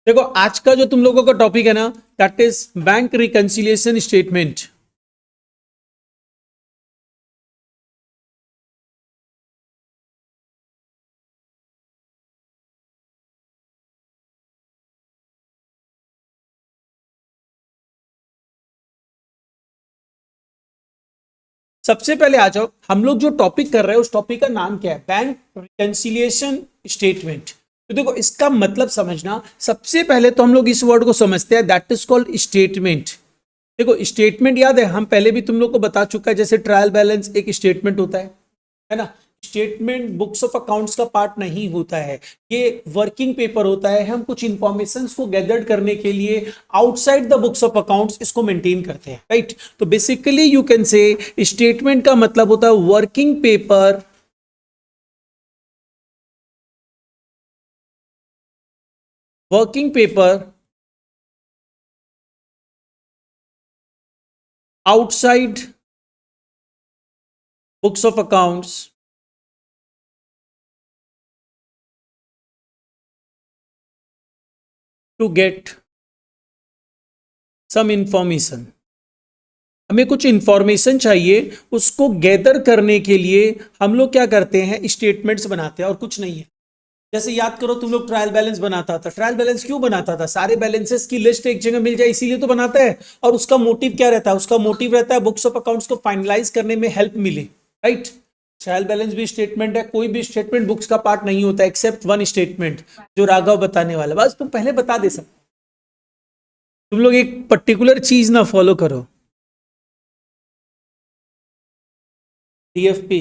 देखो आज का जो तुम लोगों का टॉपिक है ना, that is bank reconciliation statement. सबसे पहले आ जाओ, हम लोग जो टॉपिक कर रहे हैं उस टॉपिक का नाम क्या है? Bank reconciliation statement. तो देखो इसका मतलब समझना, सबसे पहले तो हम लोग इस वर्ड को समझते हैं, दैट इज कॉल्ड स्टेटमेंट। देखो स्टेटमेंट याद है, हम पहले भी तुम लोग को बता चुका है, जैसे ट्रायल बैलेंस एक स्टेटमेंट होता है ना। स्टेटमेंट बुक्स ऑफ अकाउंट्स का पार्ट नहीं होता है, ये वर्किंग पेपर होता है। हम कुछ इंफॉर्मेशन को गैदर करने के लिए outside the books of accounts इसको मेंटेन करते हैं, राइट। तो basically you can say statement का मतलब होता है working paper, working paper outside books of accounts to get some information. हमें कुछ इंफॉर्मेशन चाहिए, उसको गैदर करने के लिए हम लोग क्या करते हैं? स्टेटमेंट्स बनाते हैं और कुछ नहीं है। जैसे याद करो, तुम लोग ट्रायल बैलेंस बनाता था। ट्रायल बैलेंस क्यों बनाता था? सारे बैलेंसेस की लिस्ट एक जगह मिल जाए इसीलिए तो बनाता है। और उसका मोटिव क्या रहता है? उसका मोटिव रहता है बुक्स ऑफ अकाउंट्स को फाइनलाइज करने में हेल्प मिले, राइट। ट्रायल बैलेंस भी स्टेटमेंट है, कोई भी स्टेटमेंट बुक्स का पार्ट नहीं होता एक्सेप्ट वन स्टेटमेंट जो राघव बताने वाला। बस तुम पहले बता दे सब, तुम लोग एक पर्टिकुलर चीज ना फॉलो करो। डीएफपी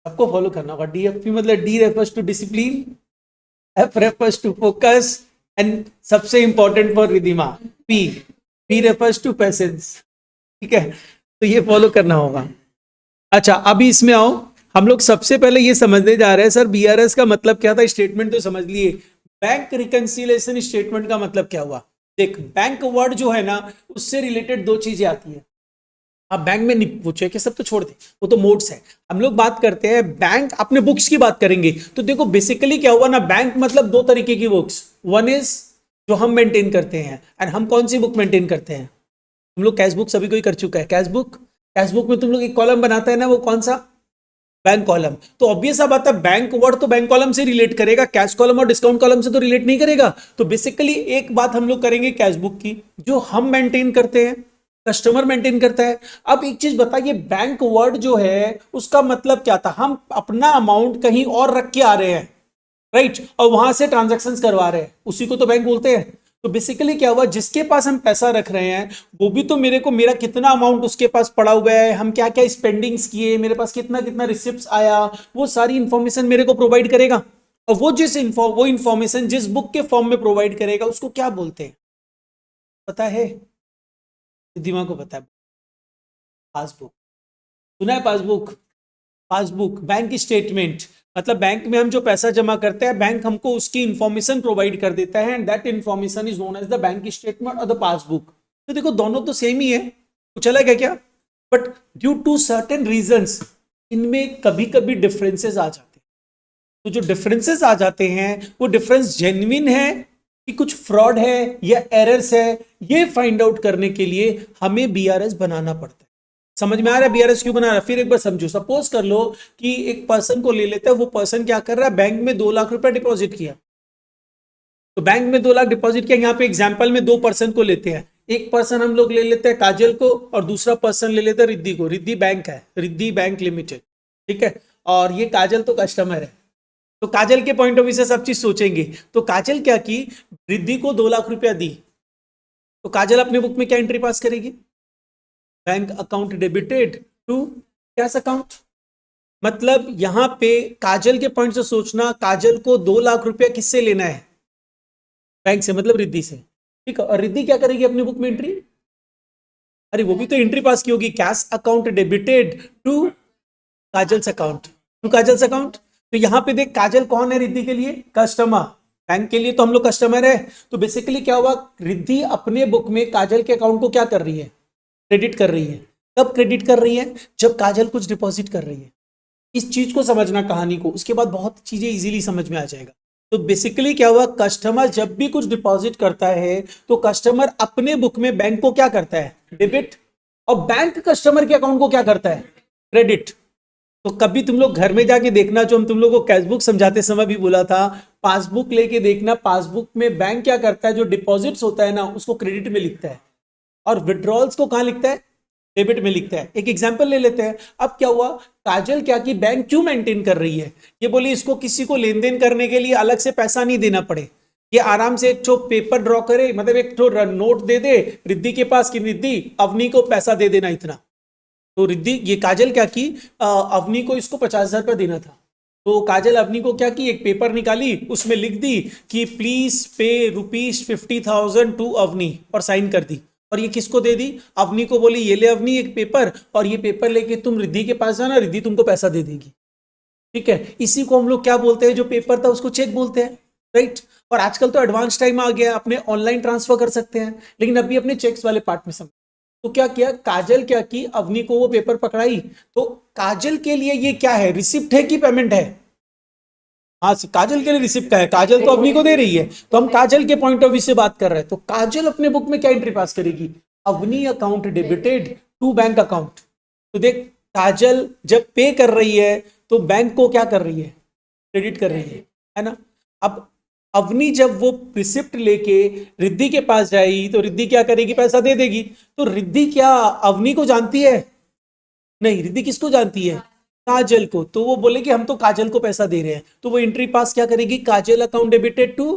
सबको फॉलो करना होगा। डीएफपी मतलब D refers to discipline, F refers to focus, and सबसे important for Ridhima P, P refers to patience. ठीक है, तो ये फॉलो करना होगा। अच्छा अभी इसमें आओ, हम लोग सबसे पहले ये समझने जा रहे हैं सर बीआरएस का मतलब क्या था। स्टेटमेंट तो समझ लिए, बैंक रिकंसिलिएशन स्टेटमेंट का मतलब क्या हुआ? देख बैंक वर्ड जो है ना, उससे रिलेटेड दो चीजें आती है। आप बैंक में नहीं पूछे कि सब तो छोड़ दे, वो तो मोड्स है। हम लोग बात करते हैं बैंक, अपने बुक्स की बात करेंगे। तो देखो बेसिकली क्या हुआ ना, बैंक मतलब दो तरीके की बुक्स। वन इज जो हम मेंटेन करते हैं, एंड हम कौन सी बुक मेंटेन करते हैं? हम लोग कैश बुक सभी कोई कर चुका है। कैश बुक, कैश बुक में तुम लोग एक कॉलम बनाता है ना, वो कौन सा? Bank column. तो ऑब्वियस सा बात है, बैंक वर्ड तो बैंक कॉलम से रिलेट करेगा, कैश कॉलम और डिस्काउंट कॉलम से तो रिलेट नहीं करेगा। तो बेसिकली एक बात हम लोग करेंगे कैश बुक की, जो हम मेंटेन करते हैं, कस्टमर मेंटेन करता है। अब एक चीज बताइए, बैंक वर्ड जो है उसका मतलब क्या था? हम अपना अमाउंट कहीं और रख के आ रहे हैं, राइट, और वहां से ट्रांजैक्शन करवा रहे हैं, उसी को तो बैंक बोलते हैं। तो बेसिकली क्या हुआ, जिसके पास हम पैसा रख रहे हैं वो भी तो मेरे को, मेरा कितना अमाउंट उसके पास पड़ा हुआ है, हम क्या क्या स्पेंडिंग्स किए, मेरे पास कितना कितना रिसिप्ट आया, वो सारी इंफॉर्मेशन मेरे को प्रोवाइड करेगा। और वो वो इंफॉर्मेशन जिस बुक के फॉर्म में प्रोवाइड करेगा उसको क्या बोलते हैं पता है? दिमाग को पता है? पासबुक। सुना है पासबुक? पासबुक बैंक स्टेटमेंट मतलब बैंक में हम जो पैसा जमा करते हैं, बैंक हमको उसकी इंफॉर्मेशन प्रोवाइड कर देता है, and that information is known as the bank statement और द पासबुक। तो देखो दोनों तो सेम ही है, कुछ अलग है क्या? But due to certain reasons इनमें कभी कभी डिफरेंसेस आ जाते हैं। तो जो डिफरेंसेस आ जाते हैं वो डिफरेंस जेन्युइन है कि कुछ फ्रॉड है या एरर्स है, ये फाइंड आउट करने के लिए हमें बीआरएस बनाना पड़ता है। समझ में आ रहा है बीआरएस क्यों बना रहा है? फिर एक बार समझो, सपोज कर लो कि एक पर्सन को ले लेते हैं, वो पर्सन क्या कर रहा है, बैंक में 2 लाख रुपया डिपॉजिट किया। तो बैंक में 2 लाख डिपॉजिट किया, यहाँ पे एग्जाम्पल में दो पर्सन को लेते हैं। एक पर्सन हम लोग ले लेते हैं काजल को, और दूसरा पर्सन ले लेते हैं रिद्धि को। रिद्धि बैंक है, रिद्धि बैंक लिमिटेड, ठीक है। और ये काजल तो कस्टमर है। तो काजल के पॉइंट ऑफ व्यू से सब चीज सोचेंगे। तो काजल क्या की, रिद्धि को 2 लाख रुपया दी। तो काजल अपने बुक में क्या एंट्री पास करेगी? Bank account debited to cash account. मतलब यहां पे काजल के पॉइंट से सोचना, काजल को 2 लाख रुपया किससे लेना है? बैंक से, मतलब रिद्धि से, ठीक है। और रिद्धि क्या करेगी अपनी बुक में एंट्री? अरे वो भी तो एंट्री पास की होगी, cash account debited to Kajal's account, to Kajal's account. तो यहां पे देख, काजल कौन है रिद्धि के लिए? कस्टमर। बैंक के लिए तो हम लोग कस्टमर है। तो बेसिकली क्या हुआ, रिद्धि अपने बुक में काजल के अकाउंट को क्या कर रही है? क्रेडिट कर रही है। कब क्रेडिट कर रही है? जब काजल कुछ डिपॉजिट कर रही है। इस चीज को समझना कहानी को, उसके बाद बहुत चीजें इजीली समझ में आ जाएगा। तो बेसिकली क्या हुआ, कस्टमर जब भी कुछ डिपॉजिट करता है तो कस्टमर अपने बुक में बैंक को क्या करता है, डेबिट, और बैंक कस्टमर के अकाउंट को क्या करता है, क्रेडिट। तो कभी तुम लोग घर में जाके देखना, जो हम तुम लोग को कैशबुक समझाते समय भी बोला था, पासबुक लेके देखना, पासबुक में बैंक क्या करता है, जो डिपॉजिट्स होता है ना उसको क्रेडिट में लिखता है, और विड्रॉल्स को कहां लिखता है, डेबिट में लिखता है। एक एग्जांपल ले लेते हैं। अब क्या हुआ, काजल क्या की बैंक क्यों मेंटेन कर रही है, ये बोली इसको किसी को लेन देन करने के लिए अलग से पैसा नहीं देना पड़े, ये आराम से एक ठो पेपर ड्रॉ करे, मतलब एक ठो नोट दे दे रिद्धि के पास कि रिद्धि अवनी को पैसा दे देना इतना। तो रिद्धि, ये काजल क्या की, अवनी को इसको 50,000 रुपया देना था, तो काजल अवनी को क्या की, एक पेपर निकाली, उसमें लिख दी कि प्लीज पे ₹50,000 टू अवनी, और साइन कर दी, और ये किसको दे दी, अवनी को, बोली ये ले अवनी एक पेपर, और ये पेपर लेके तुम रिद्धि के पास जाना, रिद्धि तुमको पैसा दे देगी। ठीक है, इसी को हम लोग क्या बोलते हैं, जो पेपर था उसको चेक बोलते हैं, राइट। और आजकल तो एडवांस टाइम आ गया, अपने ऑनलाइन ट्रांसफर कर सकते हैं, लेकिन अभी अपने चेक्स वाले पार्ट में समझ। तो क्या किया, काजल क्या की, अवनी को वो पेपर पकड़ाई, तो काजल के लिए ये क्या है, रिसिप्ट है कि पेमेंट है, हाँ काजल के लिए रिसिप्ट का है, काजल तो अवनी को दे रही है, तो हम काजल के पॉइंट ऑफ व्यू से बात कर रहे हैं। तो काजल अपने बुक में क्या एंट्री पास करेगी, Avani account debited to bank account. तो देख, काजल जब पे कर रही है तो बैंक को क्या कर रही है, क्रेडिट कर रही है ना। अब अवनी जब वो रिसिप्ट लेके रिद्धि के पास जाएगी तो रिद्धि क्या करेगी, पैसा दे देगी। तो रिद्धि क्या अवनी को जानती है, नहीं, रिद्धि किसको जानती है, काजल को। तो वो बोले कि हम तो काजल को पैसा दे रहे हैं, तो वो एंट्री पास क्या करेगी, Kajal account debited to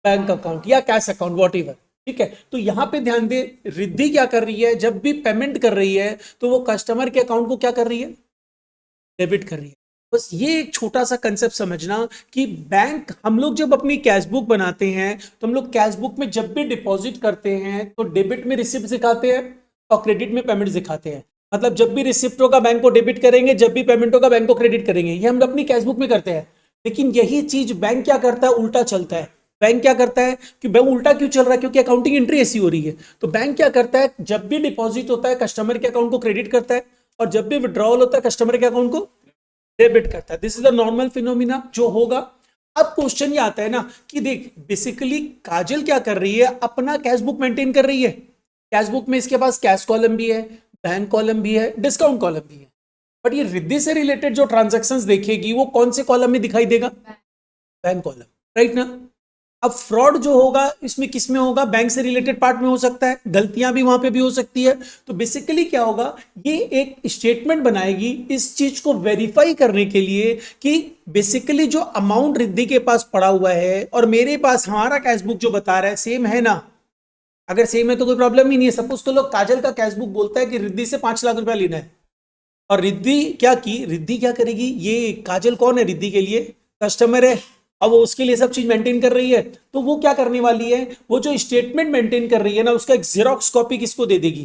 bank account या कैश अकाउंट वॉट एवर। ठीक है, तो यहां पे ध्यान दे, रिद्धि क्या कर रही है, जब भी पेमेंट कर रही है तो वो कस्टमर के अकाउंट को क्या कर रही है, डेबिट कर रही है। बस ये एक छोटा सा कंसेप्ट समझना कि बैंक, हम लोग जब अपनी कैशबुक बनाते हैं तो हम लोग कैशबुक में जब भी डिपॉजिट करते हैं तो डेबिट में रिसिप्ट दिखाते हैं और क्रेडिट में पेमेंट दिखाते हैं। मतलब जब भी रिसिप्ट होगा बैंक को डेबिट करेंगे, जब भी पेमेंट होगा बैंक को क्रेडिट करेंगे, ये हम अपनी कैशबुक में करते हैं। लेकिन यही चीज बैंक क्या करता है, उल्टा चलता है। बैंक क्या करता है, कि बैंक उल्टा क्यों चल रहा है, क्योंकि अकाउंटिंग एंट्री ऐसी हो रही है। तो बैंक क्या करता है, जब भी डिपॉजिट होता है कस्टमर के अकाउंट को क्रेडिट करता है, और जब भी विड्रॉल होता है कस्टमर के अकाउंट को डेबिट करता है। This is the normal phenomena जो होगा। अब क्वेश्चन ये आता है ना कि देख, बेसिकली काजल क्या कर रही है, अपना कैश बुक मेंटेन कर रही है। कैश बुक में इसके पास कैश कॉलम भी है, बैंक कॉलम भी है, डिस्काउंट कॉलम भी है। बट ये रिद्धि से रिलेटेड जो ट्रांजैक्शंस देखेगी वो कौन से कॉलम में दिखाई देगा, बैंक कॉलम, राइट ना। अब फ्रॉड जो होगा इसमें किस में होगा, बैंक से रिलेटेड पार्ट में हो सकता है, गलतियां भी वहां पे भी हो सकती है। तो बेसिकली क्या होगा, ये एक स्टेटमेंट बनाएगी इस चीज को वेरीफाई करने के लिए कि बेसिकली जो अमाउंट रिद्धि के पास पड़ा हुआ है और मेरे पास हमारा कैशबुक जो बता रहा है सेम है ना। अगर सेम है तो कोई प्रॉब्लम ही नहीं है। सपोज तो लोग काजल का कैशबुक बोलता है कि रिद्धि से 5 लाख रुपया लेना है, और रिद्धि क्या की, रिद्धि क्या करेगी, ये काजल कौन है, रिद्धि के लिए कस्टमर है, अब वो उसके लिए सब चीज मेंटेन कर रही है। तो वो क्या करने वाली है, वो जो स्टेटमेंट मेंटेन कर रही है ना उसका एक जेरोक्स कॉपी किसको दे देगी,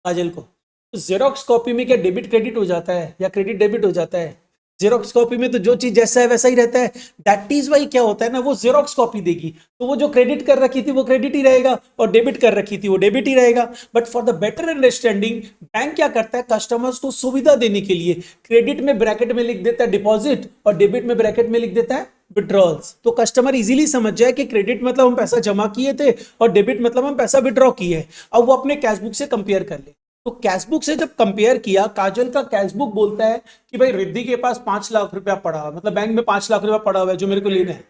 काजल को। तो जेरोक्स कॉपी में क्या डेबिट क्रेडिट हो जाता है या क्रेडिट डेबिट हो जाता है, जेरोक्स कॉपी में तो जो चीज जैसा है वैसा ही रहता है। दैट इज वाई क्या होता है ना, वो जेरोक्स कॉपी देगी तो वो जो क्रेडिट कर रखी थी वो क्रेडिट ही रहेगा, और डेबिट कर रखी थी वो डेबिट ही रहेगा। But for the better understanding bank क्या करता है, कस्टमर्स को सुविधा देने के लिए क्रेडिट में ब्रैकेट में लिख देता है डिपॉजिट, और डेबिट में ब्रैकेट में लिख देता है विड्रॉल्स। तो कस्टमर इजीली समझ जाए कि क्रेडिट मतलब हम पैसा जमा किए थे और डेबिट मतलब हम पैसा विड्रॉ किए। अब वो अपने कैशबुक से कंपेयर कर ले। तो कैशबुक से जब कंपेयर किया, काजल का कैशबुक बोलता है कि भाई रिद्धि के पास 5 लाख रुपया पड़ा हुआ, मतलब बैंक में 5 लाख रुपया पड़ा हुआ है जो मेरे को लेना है।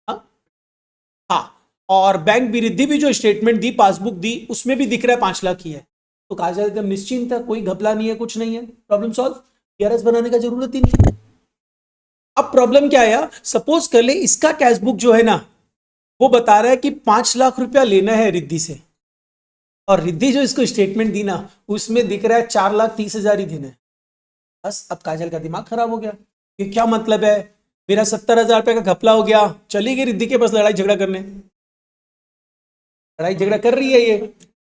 हाँ, हाँ, और बैंक भी, रिद्धि भी जो स्टेटमेंट दी, पासबुक दी, उसमें भी दिख रहा है 5 लाख ही है। तो काजल एकदम निश्चिंत है, कोई घपला नहीं है, कुछ नहीं है, प्रॉब्लम सॉल्व, पीआरएस बनाने का जरूरत ही नहीं है। अब प्रॉब्लम क्या आया, सपोज कर ले इसका कैशबुक जो है ना वो बता रहा है कि 5 लाख रुपया लेना है रिद्धि से, और रिद्धि जो इसको स्टेटमेंट दी ना उसमें दिख रहा है 4,30,000 ही देना है। बस अब काजल का दिमाग खराब हो गया, ये क्या मतलब है, मेरा 70,000 रुपये का घपला हो गया। चली गई रिद्धि के पास लड़ाई झगड़ा करने, लड़ाई झगड़ा कर रही है ये।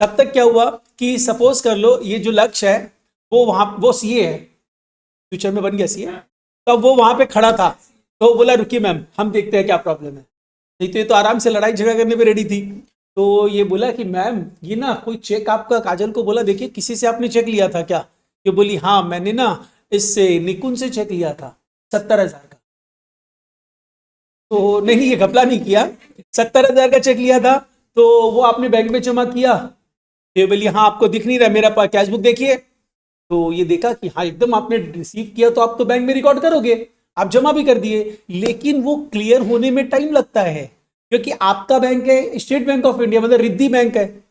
तब तक क्या हुआ कि सपोज कर लो ये जो लक्ष्य है वो वहां, वो सीए है, फ्यूचर में बन गया सीए, तो वो वहां पे खड़ा था। तो बोला रुकिए मैम हम देखते हैं क्या प्रॉब्लम है। नहीं तो ये तो आराम से लड़ाई झगड़ा करने पे रेडी थी। तो ये बोला कि मैम ये ना कोई चेक आपका, काजल को बोला देखिए किसी से आपने चेक लिया था क्या, ये बोली हाँ मैंने ना इससे निकुंज से चेक लिया था 70,000 का। तो नहीं, ये घपला नहीं किया। 70,000 का चेक लिया था, तो वो आपने बैंक में जमा किया, ये बोलिए हाँ आपको दिख नहीं रहा, मेरा पास कैश बुक देखिए। तो ये देखा कि हाँ एकदम आपने रिसीव किया, तो आप तो बैंक में रिकॉर्ड करोगे, आप जमा भी कर दिए, लेकिन वो क्लियर होने में टाइम लगता है, क्योंकि आपका बैंक है स्टेट बैंक ऑफ इंडिया, मतलब रिद्धि बैंक है,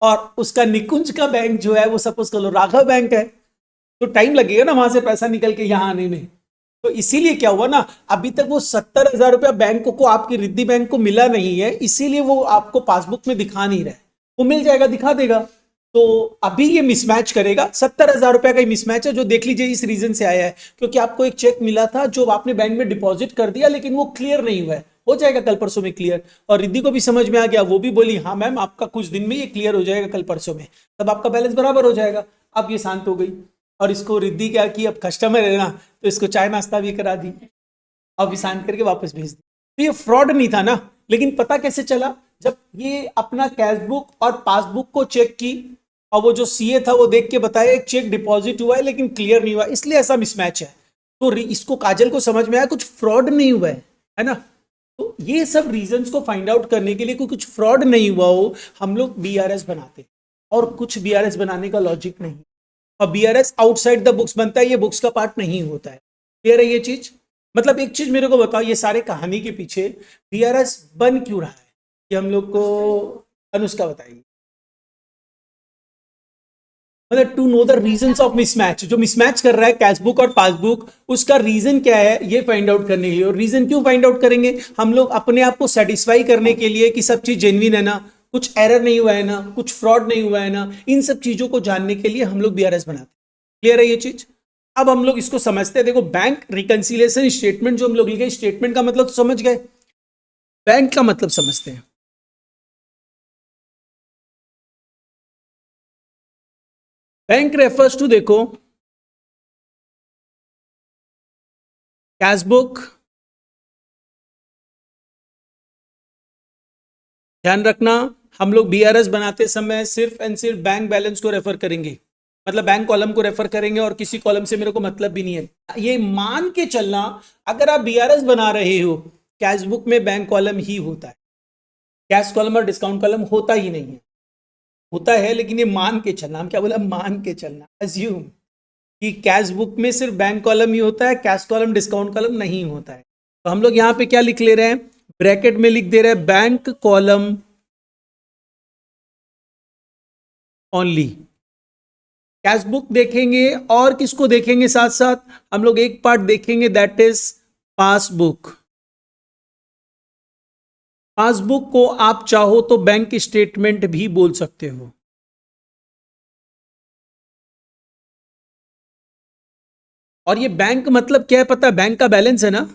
और उसका निकुंज का बैंक जो है वो सपोज कर लो राघव बैंक है, तो टाइम लगेगा ना वहां से पैसा निकल के यहां आने में। तो इसीलिए क्या हुआ ना, अभी तक वो 70,000 रुपया बैंक को आपकी रिद्धि बैंक को मिला नहीं है, इसीलिए वो आपको पासबुक में दिखा नहीं रहा है। वो मिल जाएगा, दिखा देगा। तो अभी ये मिसमैच करेगा, 70,000 रुपया का ही मिसमैच है, जो देख लीजिए इस रीजन से आया है, क्योंकि आपको एक चेक मिला था जो आपने बैंक में डिपॉजिट कर दिया, लेकिन वो क्लियर नहीं हुआ है, हो जाएगा कल परसों में क्लियर। और रिद्धि को भी समझ में आ गया, वो भी बोली हाँ मैम आपका कुछ दिन में ये क्लियर हो जाएगा, कल परसों में, तब आपका बैलेंस बराबर हो जाएगा। अब ये शांत हो गई, और इसको रिद्धि क्या की, अब कस्टमर है ना, तो इसको चाय नाश्ता भी करा दी, अब शांत करके वापस भेज दी। तो ये फ्रॉड नहीं था ना, लेकिन पता कैसे चला, जब ये अपना कैश बुक और पासबुक को चेक की, और वो जो सीए था वो देख के बताया एक चेक डिपॉजिट हुआ है लेकिन क्लियर नहीं हुआ, इसलिए ऐसा मिसमैच है। तो इसको काजल को समझ में आया कुछ फ्रॉड नहीं हुआ है ना। तो ये सब रीजंस को फाइंड आउट करने के लिए कोई कुछ फ्रॉड नहीं हुआ हो, हम लोग बीआरएस बनाते हैं, और कुछ बीआरएस बनाने का लॉजिक नहीं। और बीआरएस आउटसाइड द बुक्स बनता है, ये बुक्स का पार्ट नहीं होता है। क्लियर है ये चीज? मतलब एक चीज मेरे को बताओ, ये सारे कहानी के पीछे बीआरएस बन क्यों रहा है, ये हम लोग को अनुष्का बताएगी। मतलब to know the reasons of mismatch, जो मिसमैच कर रहा है कैश बुक और पासबुक, उसका रीजन क्या है ये फाइंड आउट करने के लिए। और रीजन क्यों फाइंड आउट करेंगे हम लोग, अपने आप को सेटिस्फाई करने के लिए कि सब चीज जेन्युइन है ना, कुछ एरर नहीं हुआ है ना, कुछ फ्रॉड नहीं हुआ है ना, इन सब चीजों को जानने के लिए हम लोग बीआरएस बनाते हैं। क्लियर है ये चीज? अब हम लोग इसको समझते हैं। देखो बैंक रिकंसिलिएशन स्टेटमेंट जो हम लोग लिखे, स्टेटमेंट का मतलब तो समझ गए, बैंक का मतलब समझते हैं। बैंक रेफर्स टू, देखो, कैश बुक, ध्यान रखना हम लोग बीआरएस बनाते समय सिर्फ एंड सिर्फ बैंक बैलेंस को रेफर करेंगे, मतलब बैंक कॉलम को रेफर करेंगे, और किसी कॉलम से मेरे को मतलब भी नहीं है। ये मान के चलना, अगर आप बीआरएस बना रहे हो, कैश बुक में बैंक कॉलम ही होता है, कैश कॉलम और डिस्काउंट कॉलम होता ही नहीं है। होता है लेकिन ये मान के चलना, हम क्या बोला, मान के चलना, अज्यूम कि कैश बुक में सिर्फ बैंक कॉलम ही होता है, कैश कॉलम डिस्काउंट कॉलम नहीं होता है। तो हम लोग यहां पे क्या लिख ले रहे हैं, ब्रैकेट में लिख दे रहे हैं bank column only. Cash book देखेंगे, और किसको देखेंगे साथ साथ, हम लोग एक पार्ट देखेंगे, दैट इज पासबुक। पासबुक को आप चाहो तो बैंक स्टेटमेंट भी बोल सकते हो। और ये बैंक मतलब क्या है पता है, बैंक का बैलेंस है ना।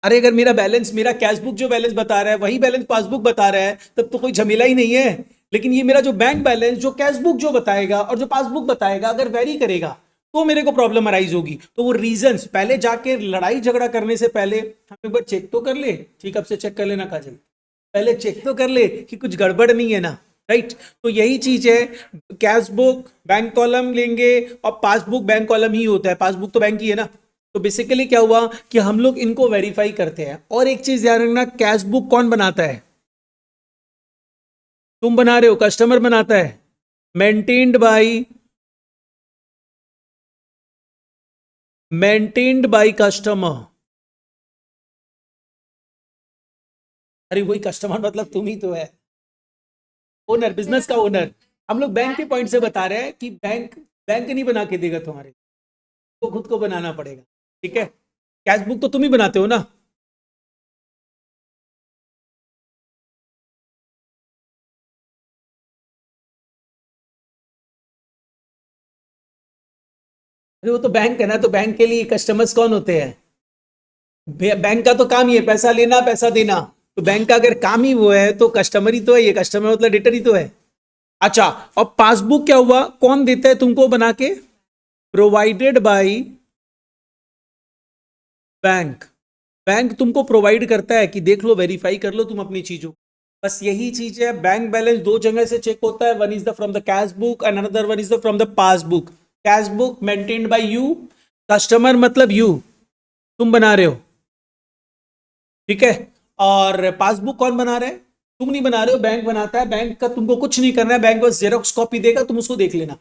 अरे अगर मेरा बैलेंस, मेरा कैश बुक जो बैलेंस बता रहा है वही बैलेंस पासबुक बता रहा है, तब तो कोई झमेला ही नहीं है। लेकिन ये मेरा जो बैंक बैलेंस, जो कैश बुक जो बताएगा और जो पासबुक बताएगा, अगर वेरी करेगा तो मेरे को प्रॉब्लम अराइज होगी। तो वो रीजंस पहले जाके लड़ाई झगड़ा करने से पहले हम एक बार चेक तो कर ले। ठीक, अब से चेक कर लेना काजल, पहले चेक तो कर ले कि कुछ गड़बड़ नहीं है ना, राइट। तो यही चीज है, कैश बुक बैंक कॉलम लेंगे, और पासबुक बैंक कॉलम ही होता है, पासबुक तो बैंक ही है ना। तो बेसिकली क्या हुआ कि हम लोग इनको वेरीफाई करते हैं। और एक चीज ध्यान रखना, कैश बुक कौन बनाता है, तुम बना रहे हो, कस्टमर बनाता है, मेंटेन्ड बाई कस्टमर। अरे वही कस्टमर मतलब तुम ही तो है, ओनर, बिजनेस का ओनर। हम लोग बैंक के पॉइंट से बता रहे हैं कि बैंक बैंक नहीं बना के देगा तुम्हारे को, खुद को बनाना पड़ेगा। ठीक है, कैश बुक तो तुम ही बनाते हो ना। अरे वो तो बैंक है ना, तो बैंक के लिए कस्टमर्स कौन होते हैं, बैंक का तो काम ही है पैसा लेना पैसा देना। तो बैंक का अगर काम ही वो है तो कस्टमर ही तो है, ये कस्टमर मतलब डेटर ही तो है। अच्छा, और पासबुक क्या हुआ, कौन देता है तुमको बना के, प्रोवाइडेड बाय बैंक। बैंक तुमको प्रोवाइड करता है कि देख लो, वेरीफाई कर लो तुम अपनी चीजों। बस यही चीज है, बैंक बैलेंस दो जगह से चेक होता है, one is the from the cash book and another one is the from the passbook. Cash book maintained by you, customer मतलब यू, तुम बना रहे हो, ठीक है। और पासबुक कौन बना रहा है? तुम नहीं बना रहे हो, बैंक बनाता है। बैंक का तुमको कुछ नहीं करना है, बैंक बस जेरोक्स कॉपी देगा, तुम उसको देख लेना।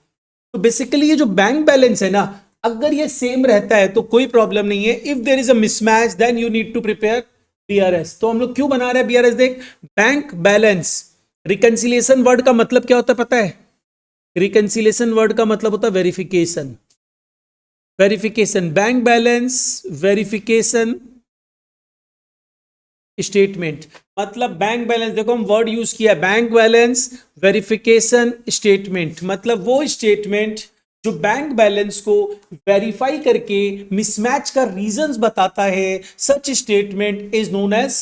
तो बेसिकली ये जो बैंक बैलेंस है ना, अगर ये सेम रहता है तो कोई प्रॉब्लम नहीं है। If there is a mismatch then you need to prepare BRS. तो हम लोग क्यों बना रहे हैं बीआरएस? देख, बैंक बैलेंस, रिकंसिलिएशन वर्ड का मतलब क्या होता है पता है? रिकंसिलिएशन वर्ड का मतलब होता है verification. Verification, bank balance, verification statement. मतलब बैंक बैलेंस, देखो हम वर्ड यूज किया, बैंक बैलेंस, वेरिफिकेशन स्टेटमेंट। मतलब वो स्टेटमेंट जो बैंक बैलेंस को वेरीफाई करके मिसमैच का रीजंस बताता है, such statement is known as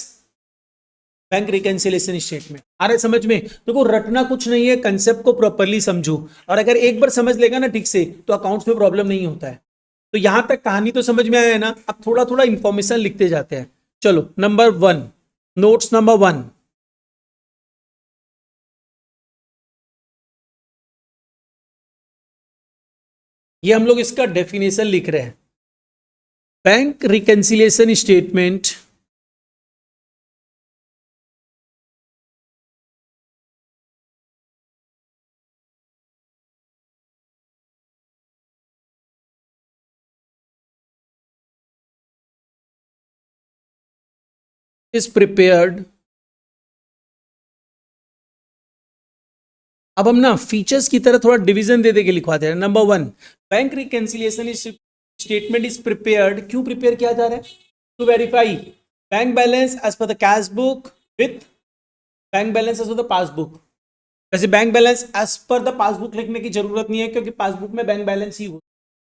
bank reconciliation statement. आ रहा है समझ में? देखो रटना कुछ नहीं है, कंसेप्ट को प्रॉपरली समझो, और अगर एक बार समझ लेगा ना ठीक से, तो अकाउंट्स में प्रॉब्लम नहीं होता है। तो यहां तक कहानी तो समझ में आया है ना? अब थोड़ा थोड़ा इंफॉर्मेशन लिखते जाते हैं। चलो नंबर 1, नोट्स नंबर 1। ये हम लोग इसका डेफिनेशन लिख रहे हैं। Bank reconciliation statement is prepared. अब हम ना फीचर्स की तरह थोड़ा डिवीजन दे के लिखवाते हैं। Number 1, bank reconciliation statement is prepared. क्यों प्रिपेयर किया जा रहा है? To verify bank balance as per the cash book with bank balance as per the passbook. वैसे bank balance as per the passbook लिखने की जरूरत नहीं है, क्योंकि पासबुक में बैंक बैलेंस ही हो।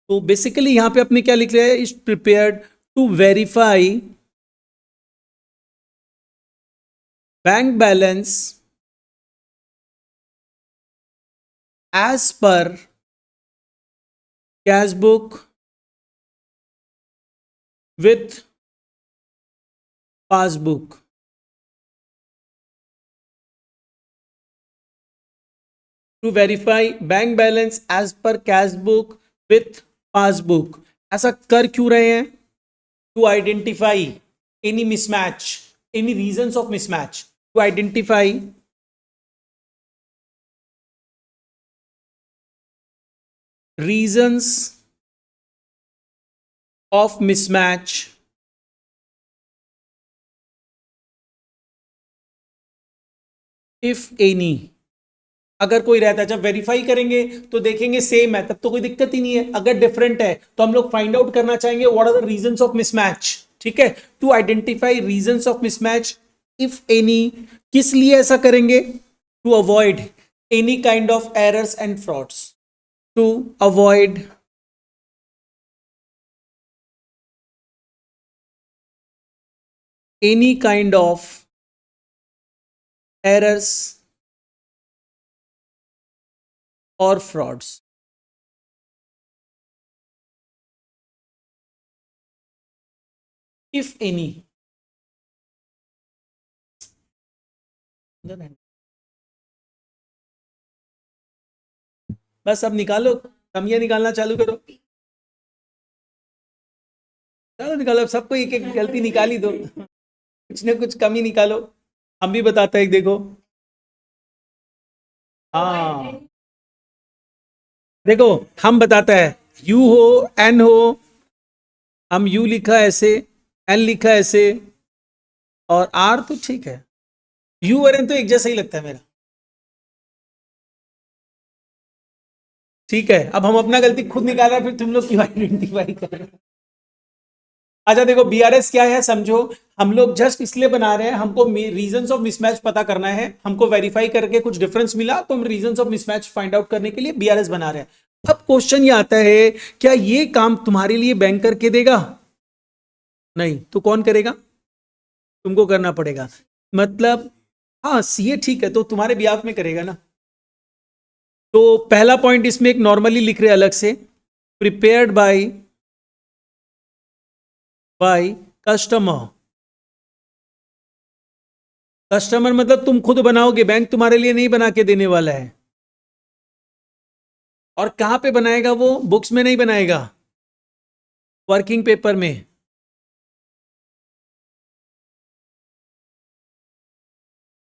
तो बेसिकली यहां पे अपने क्या लिख रहे हैं? Is prepared to verify bank balance as per cash book with passbook. To verify bank balance as per cash book with passbook. ऐसा कर क्यों रहे हैं? To identify any mismatch, any reasons of mismatch. To identify reasons of mismatch if any। अगर कोई रहता है, जब वेरीफाई करेंगे तो देखेंगे सेम है, तब तो कोई दिक्कत ही नहीं है। अगर डिफरेंट है तो हम लोग फाइंड आउट करना चाहेंगे what are the reasons of mismatch. ठीक है, to identify reasons of mismatch if any. किस लिए ऐसा करेंगे? To avoid any kind of errors and frauds. To avoid any kind of errors or frauds। if any। बस अब निकालो, कमियां निकालना चालू करो। चलो निकालो, अब सबको एक एक गलती निकाल ही दो, कुछ ना कुछ कमी निकालो। हम भी बताते हैं, देखो। हाँ देखो, हम बताते हैं, यू हो, एन हो, हम यू लिखा ऐसे, एन लिखा ऐसे, और आर तो ठीक है। यू और एन तो एक जैसा ही लगता है मेरा। ठीक है, अब हम अपना गलती खुद निकाल रहे हैं, फिर तुम लोग क्यों आइडेंटिफाई कर रहे हो? अच्छा देखो, बीआरएस क्या है समझो। हम लोग जस्ट इसलिए बना रहे हैं, हमको रीजंस ऑफ मिसमैच पता करना है। हमको वेरीफाई करके कुछ डिफरेंस मिला, तो हम reasons of mismatch find out करने के लिए बीआरएस बना रहे हैं। अब क्वेश्चन ये आता है, क्या ये काम तुम्हारे लिए बैंक करके देगा? नहीं, तो कौन करेगा? तुमको करना पड़ेगा। मतलब हाँ, सीए ठीक है, तो तुम्हारे बिहाफ में करेगा ना। तो पहला पॉइंट इसमें एक नॉर्मली लिख रहे हैं अलग से, प्रिपेयर्ड बाय कस्टमर। कस्टमर मतलब तुम खुद बनाओगे, बैंक तुम्हारे लिए नहीं बना के देने वाला है। और कहां पे बनाएगा वो? बुक्स में नहीं बनाएगा, वर्किंग पेपर में।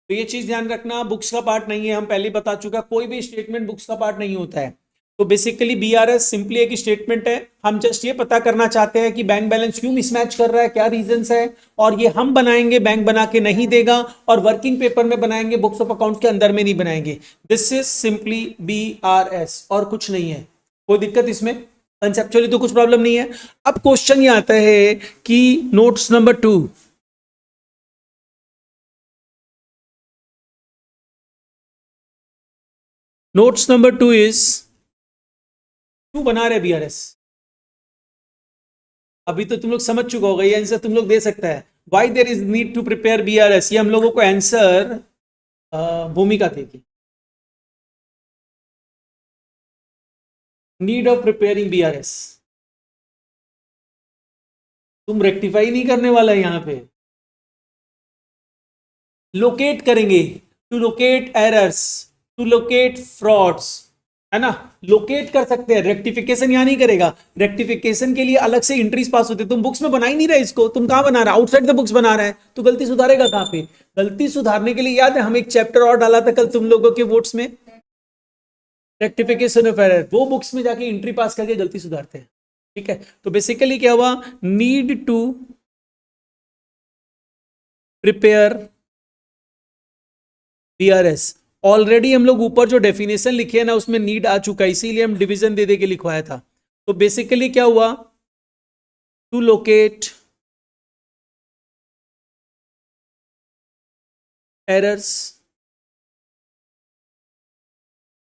तो ये चीज ध्यान रखना, बुक्स का पार्ट नहीं है, हम पहले बता चुका, कोई भी स्टेटमेंट बुक्स का पार्ट नहीं होता है। तो बेसिकली बीआरएस सिंपली एक स्टेटमेंट है, हम जस्ट ये पता करना चाहते हैं कि बैंक बैलेंस क्यों मिसमैच कर रहा है, क्या रीजंस है, और ये हम बनाएंगे, बैंक बना के नहीं देगा, और वर्किंग पेपर में बनाएंगे, बुक्स ऑफ अकाउंट के अंदर में नहीं बनाएंगे। दिस इज सिंपली बीआरएस और कुछ नहीं है। कोई दिक्कत इसमें? कंसेप्चुअली तो कुछ प्रॉब्लम नहीं है। अब क्वेश्चन ये आता है कि notes number 2, notes number 2 is क्यों बना रहे बीआरएस। अभी तो तुम लोग समझ चुका होगा, ये आंसर तुम लोग दे सकता है। Why there is need to prepare BRS, ये हम लोगों को आंसर भूमिका देगी। नीड ऑफ प्रिपेयरिंग बीआरएस, तुम रेक्टिफाई नहीं करने वाला है यहां पे, लोकेट करेंगे, to locate errors, to locate frauds, है ना, लोकेट कर सकते हैं, रेक्टिफिकेशन यहां नहीं करेगा। रेक्टिफिकेशन के लिए अलग से एंट्रीज पास होते, तुम बुक्स में बना ही नहीं रहे इसको, तुम कहां बना रहा, आउटसाइड द बुक्स बना रहा है, तो गलती सुधारेगा कहां पे? गलती सुधारने के लिए याद है हम एक चैप्टर और डाला था कल तुम लोगों के वोट्स में, रेक्टिफिकेशन ऑफ एरर, वो बुक्स में जाके एंट्री पास करके गलती सुधारते हैं। ठीक है, तो बेसिकली क्या हुआ, need to prepare BRS, already हम लोग ऊपर जो डेफिनेशन लिखे हैं ना उसमें नीड आ चुका है, इसीलिए हम डिवीजन दे दे के लिखवाया था। तो बेसिकली क्या हुआ, टू लोकेट एरर्स,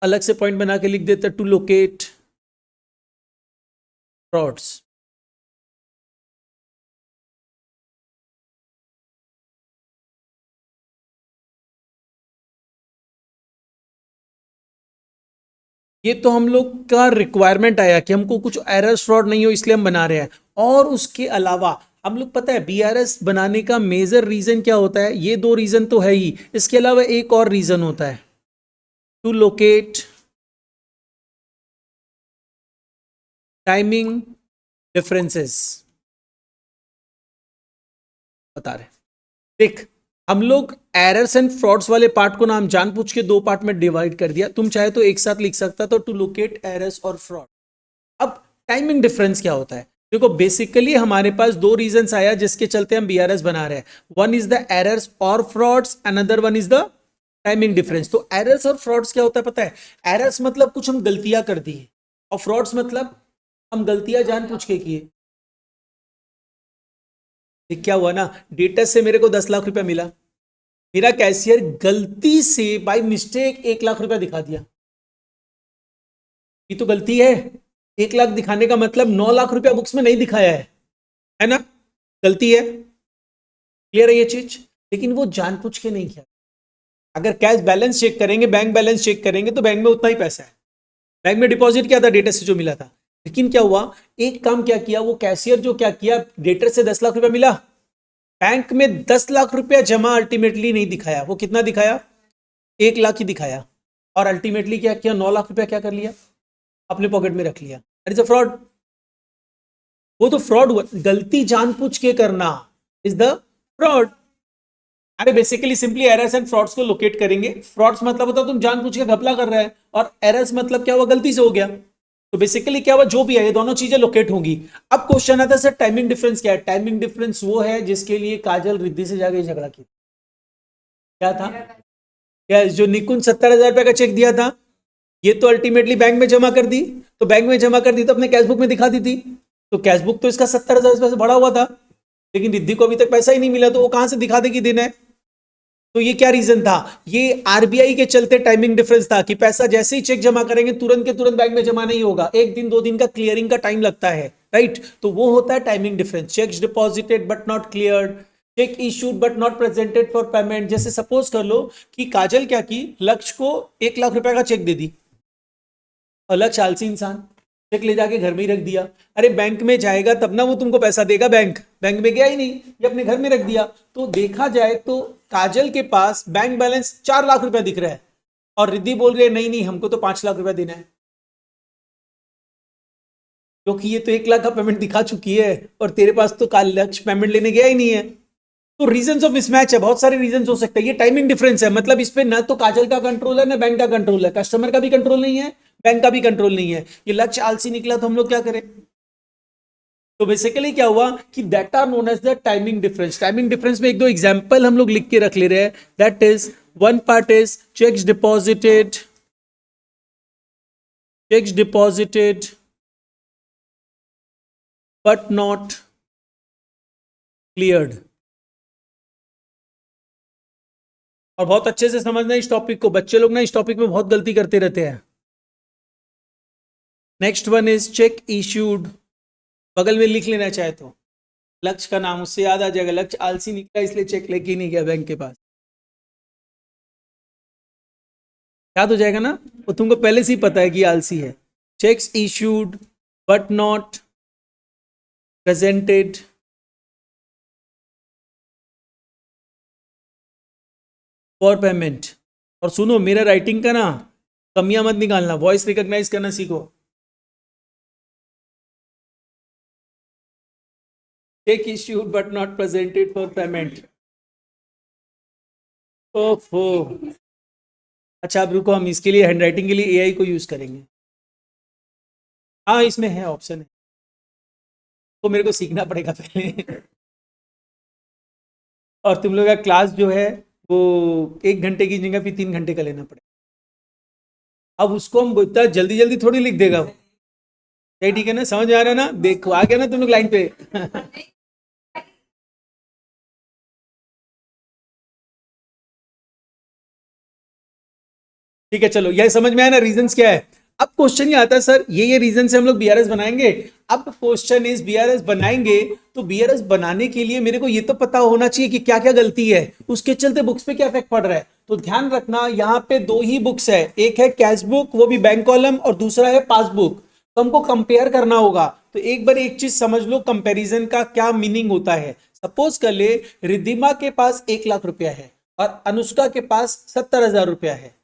अलग से पॉइंट बना के लिख देता, टू लोकेट फ्रॉड्स। ये तो हम लोग का रिक्वायरमेंट आया कि हमको कुछ एरर्स फ्रॉड नहीं हो इसलिए हम बना रहे हैं। और उसके अलावा हम लोग पता है बीआरएस बनाने का मेजर रीजन क्या होता है, ये दो रीजन तो है ही, इसके अलावा एक और रीजन होता है, टू लोकेट टाइमिंग डिफरेंसेस। बता रहे, देख हम लोग एरर्स एंड फ्रॉड्स वाले पार्ट को ना हम जानबूझ के दो पार्ट में डिवाइड कर दिया, तुम चाहे तो एक साथ लिख सकता, तो टू लोकेट एरर्स और फ्रॉड। अब टाइमिंग डिफरेंस क्या होता है, देखो बेसिकली हमारे पास दो रीजंस आया जिसके चलते हम बीआरएस बना रहे हैं, वन इज द एरर्स और frauds, another one is the timing difference. तो एरर्स और फ्रॉड्स क्या होता है पता है, एरर्स मतलब कुछ हम गलतियां कर दी, और फ्रॉड्स मतलब हम गलतियां जानबूझ के किए। क्या हुआ ना, डेटा से मेरे को 10 लाख रुपया मिला, मेरा कैशियर गलती से बाय मिस्टेक 1 लाख रुपया दिखा दिया, ये तो गलती है। 1 लाख दिखाने का मतलब 9 लाख रुपया बुक्स में नहीं दिखाया है ना, गलती है। क्लियर है ये चीज, लेकिन वो जानबूझ के नहीं किया। अगर कैश बैलेंस चेक करेंगे, बैंक बैलेंस चेक करेंगे, तो बैंक में उतना ही पैसा है, बैंक में डिपॉजिट क्या था, डेटा से जो मिला था। लेकिन क्या हुआ, एक काम क्या किया वो कैशियर, जो क्या किया, डेटर से 10 लाख रुपया मिला, बैंक में 10 लाख रुपया जमा अल्टीमेटली नहीं दिखाया, वो कितना दिखाया, 1 लाख ही दिखाया, और अल्टीमेटली क्या किया, 9 लाख रुपया क्या कर लिया, अपने पॉकेट में रख लिया। इट्स अ फ्रॉड, वो तो फ्रॉड हुआ, गलती जानबूझ के करना इज द फ्रॉड। अरे basically simply errors and frauds को लोकेट करेंगे, फ्रॉड्स मतलब होता है तुम जानबूझ के घपला कर रहा है, और एरर्स मतलब क्या हुआ, गलती से हो गया। तो बेसिकली क्या हुआ, जो भी है ये दोनों चीजें लोकेट होंगी। अब क्वेश्चन आता है सर टाइमिंग डिफरेंस क्या है, टाइमिंग डिफरेंस वो है जिसके लिए काजल रिद्धि से जाके झगड़ा किया, क्या था, क्या जो निकुंज 70,000 रुपए का चेक दिया था, ये तो अल्टीमेटली बैंक में जमा कर दी, तो बैंक में जमा कर दी तो अपने कैशबुक में दिखा दी थी, तो कैशबुक तो इसका 70,000 रुपए से बढ़ा हुआ था, लेकिन रिद्धि को अभी तक पैसा ही नहीं मिला, तो वो कहां से दिखा देगी दिन है। तो ये क्या रीजन था, ये आरबीआई के चलते टाइमिंग डिफरेंस था कि पैसा जैसे ही चेक जमा करेंगे तुरंत के तुरंत बैंक में जमा नहीं होगा, 1 दिन 2 दिन का क्लियरिंग का टाइम लगता है, राइट। तो वो होता है timing difference. Checks deposited but not cleared, check issued but not presented for payment. जैसे सपोज कर लो कि काजल क्या की, लक्ष्य को 1 लाख रुपए का चेक दे दी, और लक्ष्य आलसी इंसान चेक ले जाके घर में ही रख दिया। अरे बैंक में जाएगा तब ना वो तुमको पैसा देगा, बैंक बैंक में गया ही नहीं, ये अपने घर में रख दिया। तो देखा जाए तो काजल के पास बैंक बैलेंस 4 लाख रुपया दिख रहा है, और रिद्धि बोल रही है नहीं नहीं हमको तो 5 लाख रुपया देना है, क्योंकि ये तो 1 लाख का पेमेंट दिखा चुकी है, और तेरे पास तो काल लक्ष्य पेमेंट लेने गया ही नहीं है। तो रीजंस ऑफ मिसमैच है, बहुत सारे रीजंस हो सकते हैं। ये टाइमिंग डिफरेंस है, मतलब इस पे ना तो काजल का कंट्रोल है ना बैंक का कंट्रोल है, कस्टमर का भी कंट्रोल नहीं है, बैंक का भी कंट्रोल नहीं है। ये लक्ष्य आलसी निकला तो हम लोग क्या करें? तो बेसिकली क्या हुआ कि that are known as the timing difference. Timing difference में एक दो एग्जांपल हम लोग लिख के रख ले रहे हैं। That is one part is checks deposited but not cleared। और बहुत अच्छे से समझना इस टॉपिक को, बच्चे लोग ना इस टॉपिक में बहुत गलती करते रहते हैं। Next one is check issued, बगल में लिख लेना चाहे तो लक्ष्य का नाम, उससे याद आ जाएगा लक्ष्य आलसी निकला इसलिए चेक लेके ही नहीं गया बैंक के पास, याद हो जाएगा ना। वो तुमको पहले से ही पता है कि आलसी है। Checks issued but not presented for payment. और सुनो मेरा राइटिंग का ना कमियां मत निकालना, वॉइस रिकॉग्नाइज करना सीखो। Check issued but not presented for payment. ओफो। अच्छा अब रुको, हम इसके लिए हैंडराइटिंग के लिए एआई को यूज करेंगे। हाँ इसमें है ऑप्शन है, तो मेरे को सीखना पड़ेगा पहले। और तुम लोग का क्लास जो है वो 1 घंटे की जगह फिर 3 घंटे का लेना पड़ेगा। अब उसको हम इतना जल्दी जल्दी थोड़ी लिख देगा वो। सही ठीक है ना, समझ में आ रहा है ना, देखो आ गया ना तुम लोग लाइन पे। ठीक है चलो, यह समझ में आया ना रीजंस क्या है। अब क्वेश्चन ये आता है सर ये रीजन से हम लोग बीआरएस बनाएंगे। अब क्वेश्चन इज बीआरएस बनाएंगे तो बीआरएस बनाने के लिए मेरे को ये तो पता होना चाहिए कि क्या क्या गलती है, उसके चलते बुक्स पे क्या इफेक्ट पड़ रहा है। तो ध्यान रखना यहाँ पे दो ही बुक्स है, एक है कैश बुक वो भी बैंक कॉलम और दूसरा है पासबुक। तो हमको कंपेयर करना होगा। तो एक बार एक चीज समझ लो कंपैरिजन का क्या मीनिंग होता है। सपोज कर ले रिद्धिमा के पास 1 लाख रुपया है और अनुष्का के पास 70,000 रुपया है।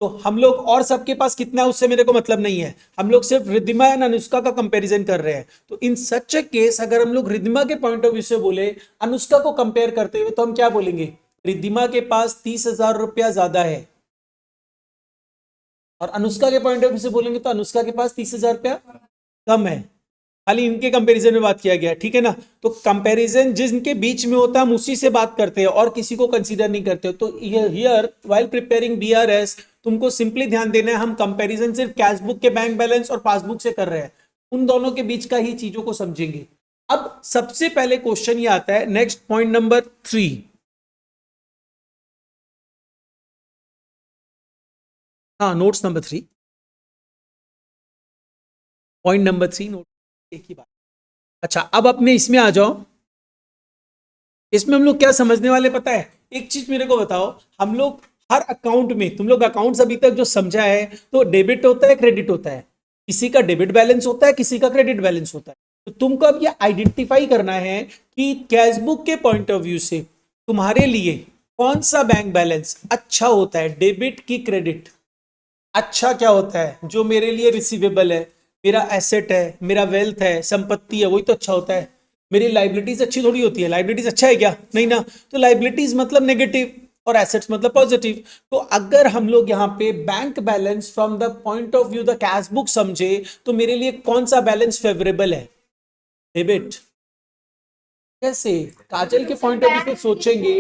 तो हम लोग और सबके पास कितना है उससे मेरे को मतलब नहीं है, हम लोग सिर्फ रिद्धिमा एंड अनुष्का का कंपैरिजन कर रहे हैं। तो इन सच ए केस अगर हम लोग रिद्धिमा के पॉइंट ऑफ व्यू से बोले अनुष्का को कंपेयर करते हुए तो हम क्या बोलेंगे, रिद्धिमा के पास 30,000 रुपया ज्यादा है। और अनुष्का के पॉइंट ऑफ व्यू से बोलेंगे तो अनुष्का के पास 30,000 रुपया कम है। खाली इनके कंपैरिजन में बात किया गया, ठीक है ना। तो कंपैरिजन जिनके बीच में होता है हम उसी से बात करते हैं और किसी को कंसीडर नहीं करते। तो हियर व्हाइल प्रिपेयरिंग बीआरएस तुमको सिंपली ध्यान देना है, हम कंपैरिजन सिर्फ कैश बुक के बैंक बैलेंस और पासबुक से कर रहे हैं, उन दोनों के बीच का ही चीजों को समझेंगे। अब सबसे पहले क्वेश्चन ये आता है, नेक्स्ट पॉइंट नंबर 3। हाँ notes number 3, point number 3 note एक ही बात। अच्छा अब अपने इसमें आ जाओ, इसमें हम लोग क्या समझने वाले पता है। एक चीज मेरे को बताओ, हम लोग हर अकाउंट में, तुम लोग अकाउंट्स अभी तक जो समझा है तो डेबिट होता है क्रेडिट होता है, किसी का डेबिट बैलेंस होता है किसी का क्रेडिट बैलेंस होता है। तो तुमको अब ये आइडेंटिफाई करना है कि कैश बुक के पॉइंट ऑफ व्यू से तुम्हारे लिए कौन सा बैंक बैलेंस अच्छा होता है, डेबिट की क्रेडिट। अच्छा क्या होता है, जो मेरे लिए रिसीवेबल है, मेरा एसेट है, मेरा वेल्थ है, संपत्ति है, वही तो अच्छा होता है। मेरी लाइबिलिटीज अच्छी थोड़ी होती है, लाइबिलिटीज अच्छा है क्या, नहीं ना। तो लाइबिलिटीज मतलब नेगेटिव और एसेट्स मतलब पॉजिटिव। तो अगर हम लोग यहाँ पे bank balance from the point of view the cash book समझे तो मेरे लिए कौन सा बैलेंस फेवरेबल है, डेबिट। कैसे, काजल के पॉइंट ऑफ व्यू से सोचेंगे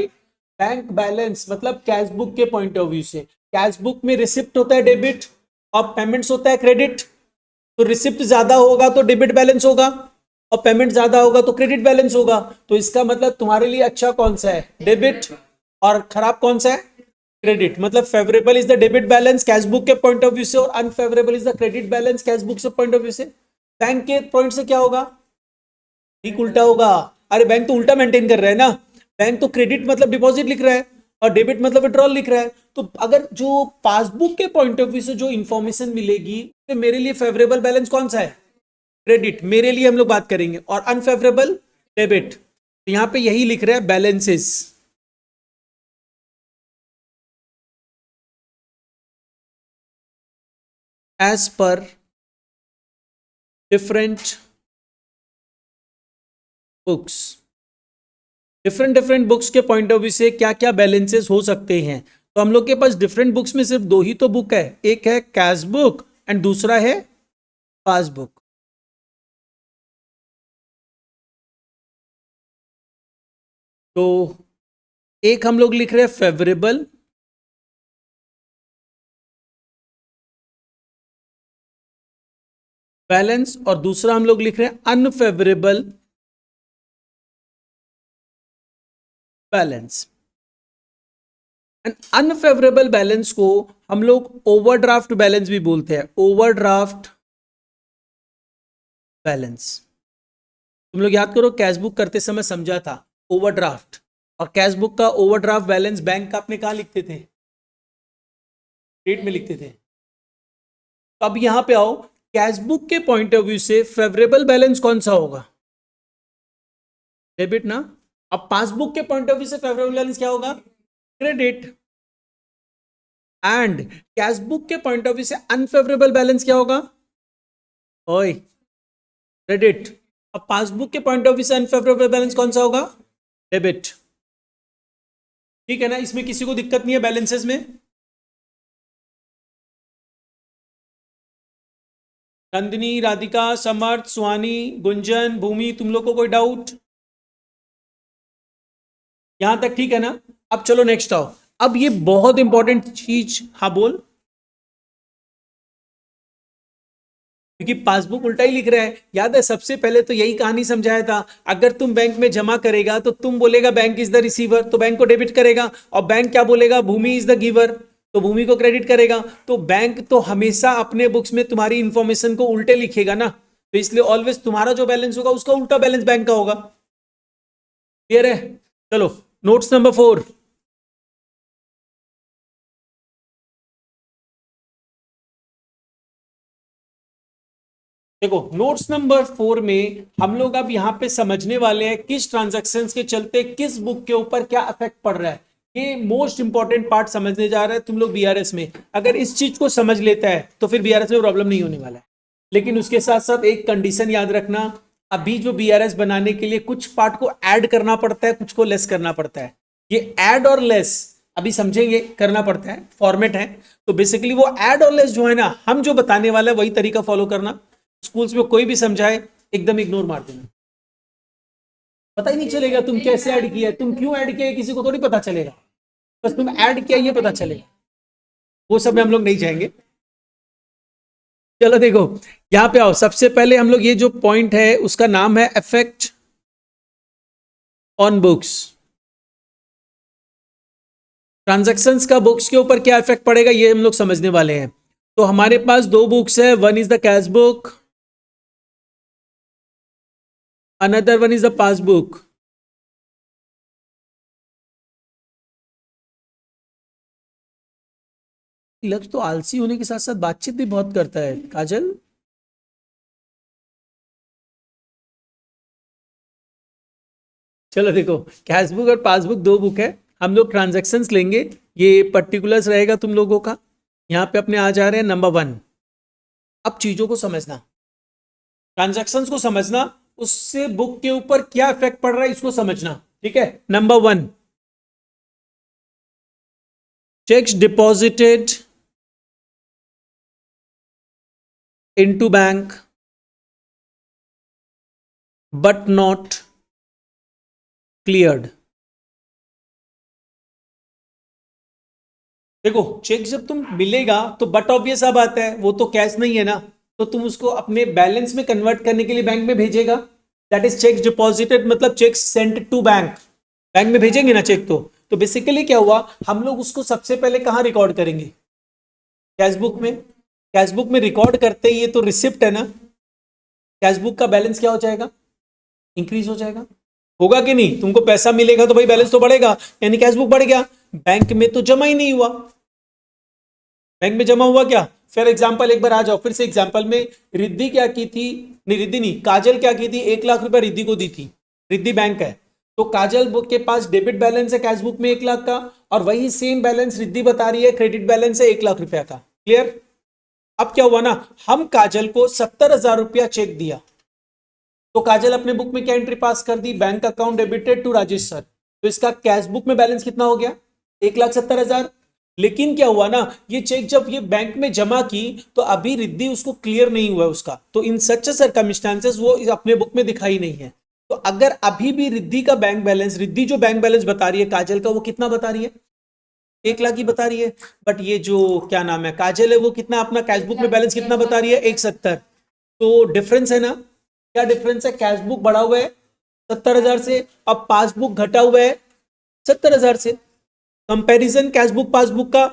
बैंक बैलेंस मतलब कैश बुक के पॉइंट ऑफ व्यू से, कैश बुक में रिसिप्ट होता है डेबिट और पेमेंट्स होता है क्रेडिट। तो रिसिप्ट ज्यादा होगा तो डेबिट बैलेंस होगा और पेमेंट ज्यादा होगा तो क्रेडिट बैलेंस होगा। तो इसका मतलब तुम्हारे लिए अच्छा कौन सा है, डेबिट, और खराब कौन सा है, क्रेडिट। मतलब favourable is the debit balance cash book के पॉइंट ऑफ व्यू से और unfavourable is the credit balance cash book से पॉइंट ऑफ व्यू से। बैंक के पॉइंट से क्या होगा, ठीक उल्टा होगा। अरे बैंक तो उल्टा मेंटेन कर रहा है ना, बैंक तो क्रेडिट मतलब डिपॉजिट लिख रहा है और डेबिट मतलब विड्रॉल लिख रहा है। तो अगर जो पासबुक के पॉइंट ऑफ व्यू से जो इंफॉर्मेशन मिलेगी तो मेरे लिए फेवरेबल बैलेंस कौन सा है, क्रेडिट मेरे लिए हम लोग बात करेंगे, और अनफेवरेबल डेबिट। तो यहां पे यही लिख रहे हैं balances as per different books. Different different books के पॉइंट ऑफ व्यू से क्या क्या बैलेंसेस हो सकते हैं। तो हम लोग के पास डिफरेंट बुक्स में सिर्फ दो ही तो बुक है, एक है कैश बुक एंड दूसरा है पासबुक। तो एक हम लोग लिख रहे हैं फेवरेबल, बैलेंस, और दूसरा हम लोग लिख रहे हैं unfavourable balance. And unfavourable balance को हम लोग ओवरड्राफ्ट बैलेंस भी बोलते हैं, ओवरड्राफ्ट बैलेंस। तुम लोग याद करो कैश बुक करते समय समझा था ओवरड्राफ्ट, और कैश बुक का ओवरड्राफ्ट बैलेंस बैंक का अपने कहां लिखते थे, डेट में लिखते थे। तो अब यहां पे आओ, कैश बुक के पॉइंट ऑफ व्यू से फेवरेबल बैलेंस कौन सा होगा, डेबिट ना। अब पासबुक के पॉइंट ऑफ व्यू से फेवरेबल बैलेंस क्या होगा, क्रेडिट। एंड कैश बुक के पॉइंट ऑफ व्यू से अनफेवरेबल बैलेंस क्या होगा, ओए क्रेडिट। अब पासबुक के पॉइंट ऑफ व्यू से अनफेवरेबल बैलेंस कौन सा होगा, डेबिट। ठीक है ना, इसमें किसी को दिक्कत नहीं है बैलेंसेस में। नंदिनी, राधिका, समर्थ, सुहानी, गुंजन, भूमि, तुम लोग को कोई डाउट यहां तक, ठीक है ना। अब चलो नेक्स्ट आओ। अब ये बहुत इंपॉर्टेंट चीज, हाँ बोल, क्योंकि पासबुक उल्टा ही लिख रहा है। याद है सबसे पहले तो यही कहानी समझाया था, अगर तुम बैंक में जमा करेगा तो तुम बोलेगा बैंक इज द रिसीवर, तो बैंक को डेबिट करेगा, और बैंक क्या बोलेगा, भूमि इज द गिवर, तो भूमि को क्रेडिट करेगा। तो बैंक तो हमेशा अपने बुक्स में तुम्हारी इंफॉर्मेशन को उल्टे लिखेगा ना, तो इसलिए ऑलवेज तुम्हारा जो बैलेंस होगा उसका उल्टा बैलेंस बैंक का होगा। क्लियर है। चलो नोट्स नंबर 4। देखो नोट्स नंबर 4 में हम लोग अब यहां पे समझने वाले हैं किस ट्रांजैक्शंस के चलते किस बुक के ऊपर क्या इफेक्ट पड़ रहा है। ये मोस्ट इंपॉर्टेंट पार्ट समझने जा रहा है तुम लोग बीआरएस में। अगर इस चीज को समझ लेता है तो फिर बीआरएस में प्रॉब्लम नहीं होने वाला है। लेकिन उसके साथ साथ एक कंडीशन याद रखना, अभी जो बीआरएस बनाने के लिए कुछ पार्ट को ऐड करना पड़ता है, कुछ को लेस करना पड़ता है। ये ऐड और लेस अभी समझेंगे, करना पड़ता है, फॉर्मेट है। तो बेसिकली वो ऐड और लेस जो है ना, हम जो बताने वाला है वही तरीका फॉलो करना। स्कूल्स में कोई भी समझाए एकदम इग्नोर मार देना, पता ही नहीं चलेगा तुम कैसे ऐड किया है, तुम क्यों ऐड किया है किसी को थोड़ी पता चलेगा, बस तुम ऐड किया ये पता चलेगा। वो सब में हम लोग नहीं जाएंगे। चलो देखो यहां पे आओ, सबसे पहले हम लोग ये जो पॉइंट है उसका नाम है इफेक्ट ऑन बुक्स। ट्रांजैक्शंस का बुक्स के ऊपर क्या इफेक्ट पड़ेगा ये हम लोग समझने वाले हैं। तो हमारे पास दो बुक्स है, one is the cash book, another one is the passbook. लक्ष्य तो आलसी होने के साथ साथ बातचीत भी बहुत करता है, काजल। चलो देखो कैश बुक और पासबुक दो बुक है, हम लोग ट्रांजैक्शंस लेंगे, ये पर्टिकुलर्स रहेगा तुम लोगों का। यहाँ पे अपने आ जा रहे हैं नंबर 1। अब चीजों को समझना, ट्रांजैक्शंस को समझना, उससे बुक के ऊपर क्या इफेक्ट पड़ रहा है इसको समझना। ठीक है, number 1, checks deposited into bank but not cleared. देखो चेक जब तुम मिलेगा तो बट ऑब्वियस अब आता है, वो तो कैश नहीं है ना, तो तुम उसको अपने बैलेंस में कन्वर्ट करने के लिए बैंक में भेजेगा। दैट इज चेक डिपॉजिटेड, मतलब cheque sent to bank, bank में भेजेंगे ना चेक। तो बेसिकली क्या हुआ, हम लोग उसको सबसे पहले कहां रिकॉर्ड करेंगे, कैश बुक में। कैश बुक में रिकॉर्ड करते ही ये तो रिसिप्ट है ना, कैश बुक का बैलेंस क्या हो जाएगा, इंक्रीज हो जाएगा। होगा कि नहीं, तुमको पैसा मिलेगा तो भाई बैलेंस तो बढ़ेगा, यानी कैश बुक बढ़ गया। बैंक में तो जमा ही नहीं हुआ, बैंक में जमा हुआ क्या। फॉर एग्जाम्पल एक बार आ जाओ फिर से एग्जाम्पल में, रिद्धि क्या की थी, नहीं रिद्धि नहीं, काजल क्या की थी, 1 लाख रुपया रिद्धि को दी थी। रिद्धि बैंक है, तो काजल बुक के पास डेबिट बैलेंस है कैश बुक में 1 लाख का, और वही सेम बैलेंस रिद्धि बता रही है क्रेडिट बैलेंस है 1 लाख रुपया का। क्लियर। अब क्या हुआ ना, हम काजल को 70,000 रुपया चेक दिया, तो काजल अपने बुक में क्या एंट्री पास कर दी, bank account debited to Rajesh sir. तो इसका कैश बुक में बैलेंस कितना हो गया? 1,70,000। लेकिन क्या हुआ ना, ये चेक जब ये बैंक में जमा की तो अभी रिद्धि उसको क्लियर नहीं हुआ उसका, तो इन सच सर्कमस्टांसेस वो अपने बुक में दिखाई नहीं है। तो अगर अभी भी रिद्धि का बैंक बैलेंस, रिद्धि जो बैंक बैलेंस बता रही है काजल का, वो कितना बता रही है? 1,00,000 ही बता रही है। बट ये जो क्या नाम है काजल है, वो कितना अपना कैश बुक में बैलेंस कितना बता रही है? 1,70,000। तो डिफरेंस है ना, क्या डिफरेंस है? कैश बुक बढ़ा हुआ है 70,000 से, अब पासबुक घटा हुआ है 70,000 से। कंपैरिजन कैश बुक पासबुक का,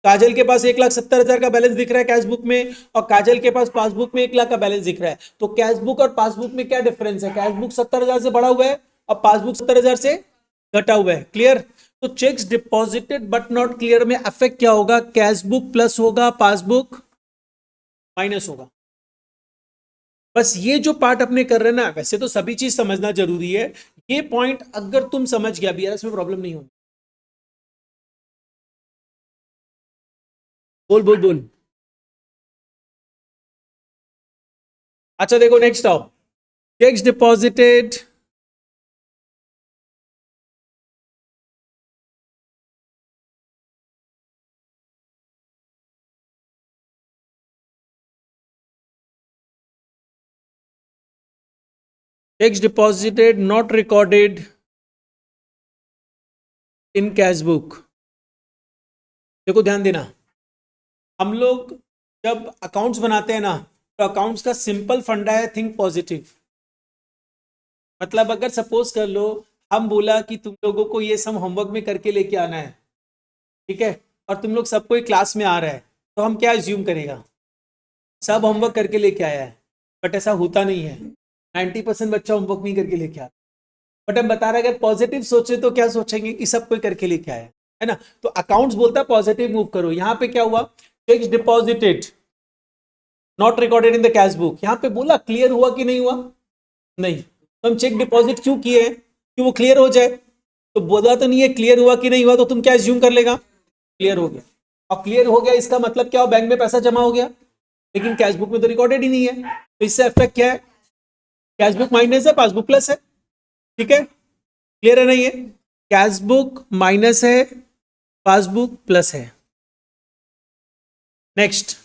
काजल के पास 1,70,000 का बैलेंस दिख रहा है कैश बुक में, और काजल के पास पासबुक में 1,00,000 का बैलेंस दिख रहा है। तो कैश बुक और पासबुक में क्या डिफरेंस है? कैश बुक 70,000 से बढ़ा हुआ है और पासबुक 70,000 से घटा हुआ है। क्लियर? तो checks deposited but not clear में अफेक्ट क्या होगा? कैश बुक प्लस होगा, पासबुक माइनस होगा। बस ये जो पार्ट अपने कर रहे हैं ना, वैसे तो सभी चीज समझना जरूरी है, ये पॉइंट अगर तुम समझ गया भी यार, इसमें प्रॉब्लम नहीं होगी। बोल बोल बोल। अच्छा देखो नेक्स्ट आओ, checks deposited checks deposited not recorded in cash book। देखो ध्यान देना, हम लोग जब अकाउंट्स बनाते हैं ना, तो अकाउंट्स का सिंपल फंडा है थिंक पॉजिटिव। मतलब अगर सपोज कर लो, हम बोला कि तुम लोगों को ये सम होमवर्क में करके लेके आना है, ठीक है, और तुम लोग सब कोई क्लास में आ रहा है, तो हम क्या एज्यूम करेगा? सब होमवर्क करके लेके आया है। बट ऐसा होता नहीं है, 90% बच्चा होमवर्क नहीं करके लेके आता। बट हम बता रहे हैं, अगर पॉजिटिव सोचे तो क्या सोचेंगे कि सब कोई करके लेके आया है ना। तो अकाउंट्स बोलता है पॉजिटिव मूव करो। यहां पे क्या हुआ? Checks deposited not recorded in the cash book, यहां पे बोला क्लियर हुआ कि नहीं हुआ? नहीं। तो हम चेक डिपॉजिट क्यों किए हैं? कि वो क्लियर हो जाए। तो बोला तो नहीं है क्लियर हुआ कि नहीं हुआ, तो तुम क्या एज्यूम कर लेगा? क्लियर हो गया। और क्लियर हो गया इसका मतलब क्या हो? बैंक में पैसा जमा हो गया, लेकिन कैश बुक में तो रिकॉर्डेड ही नहीं है। तो इससे इफेक्ट क्या है? कैश बुक माइनस है, पासबुक प्लस है। ठीक है, क्लियर है नहीं है? कैश बुक माइनस है, पासबुक प्लस है। नेक्स्ट,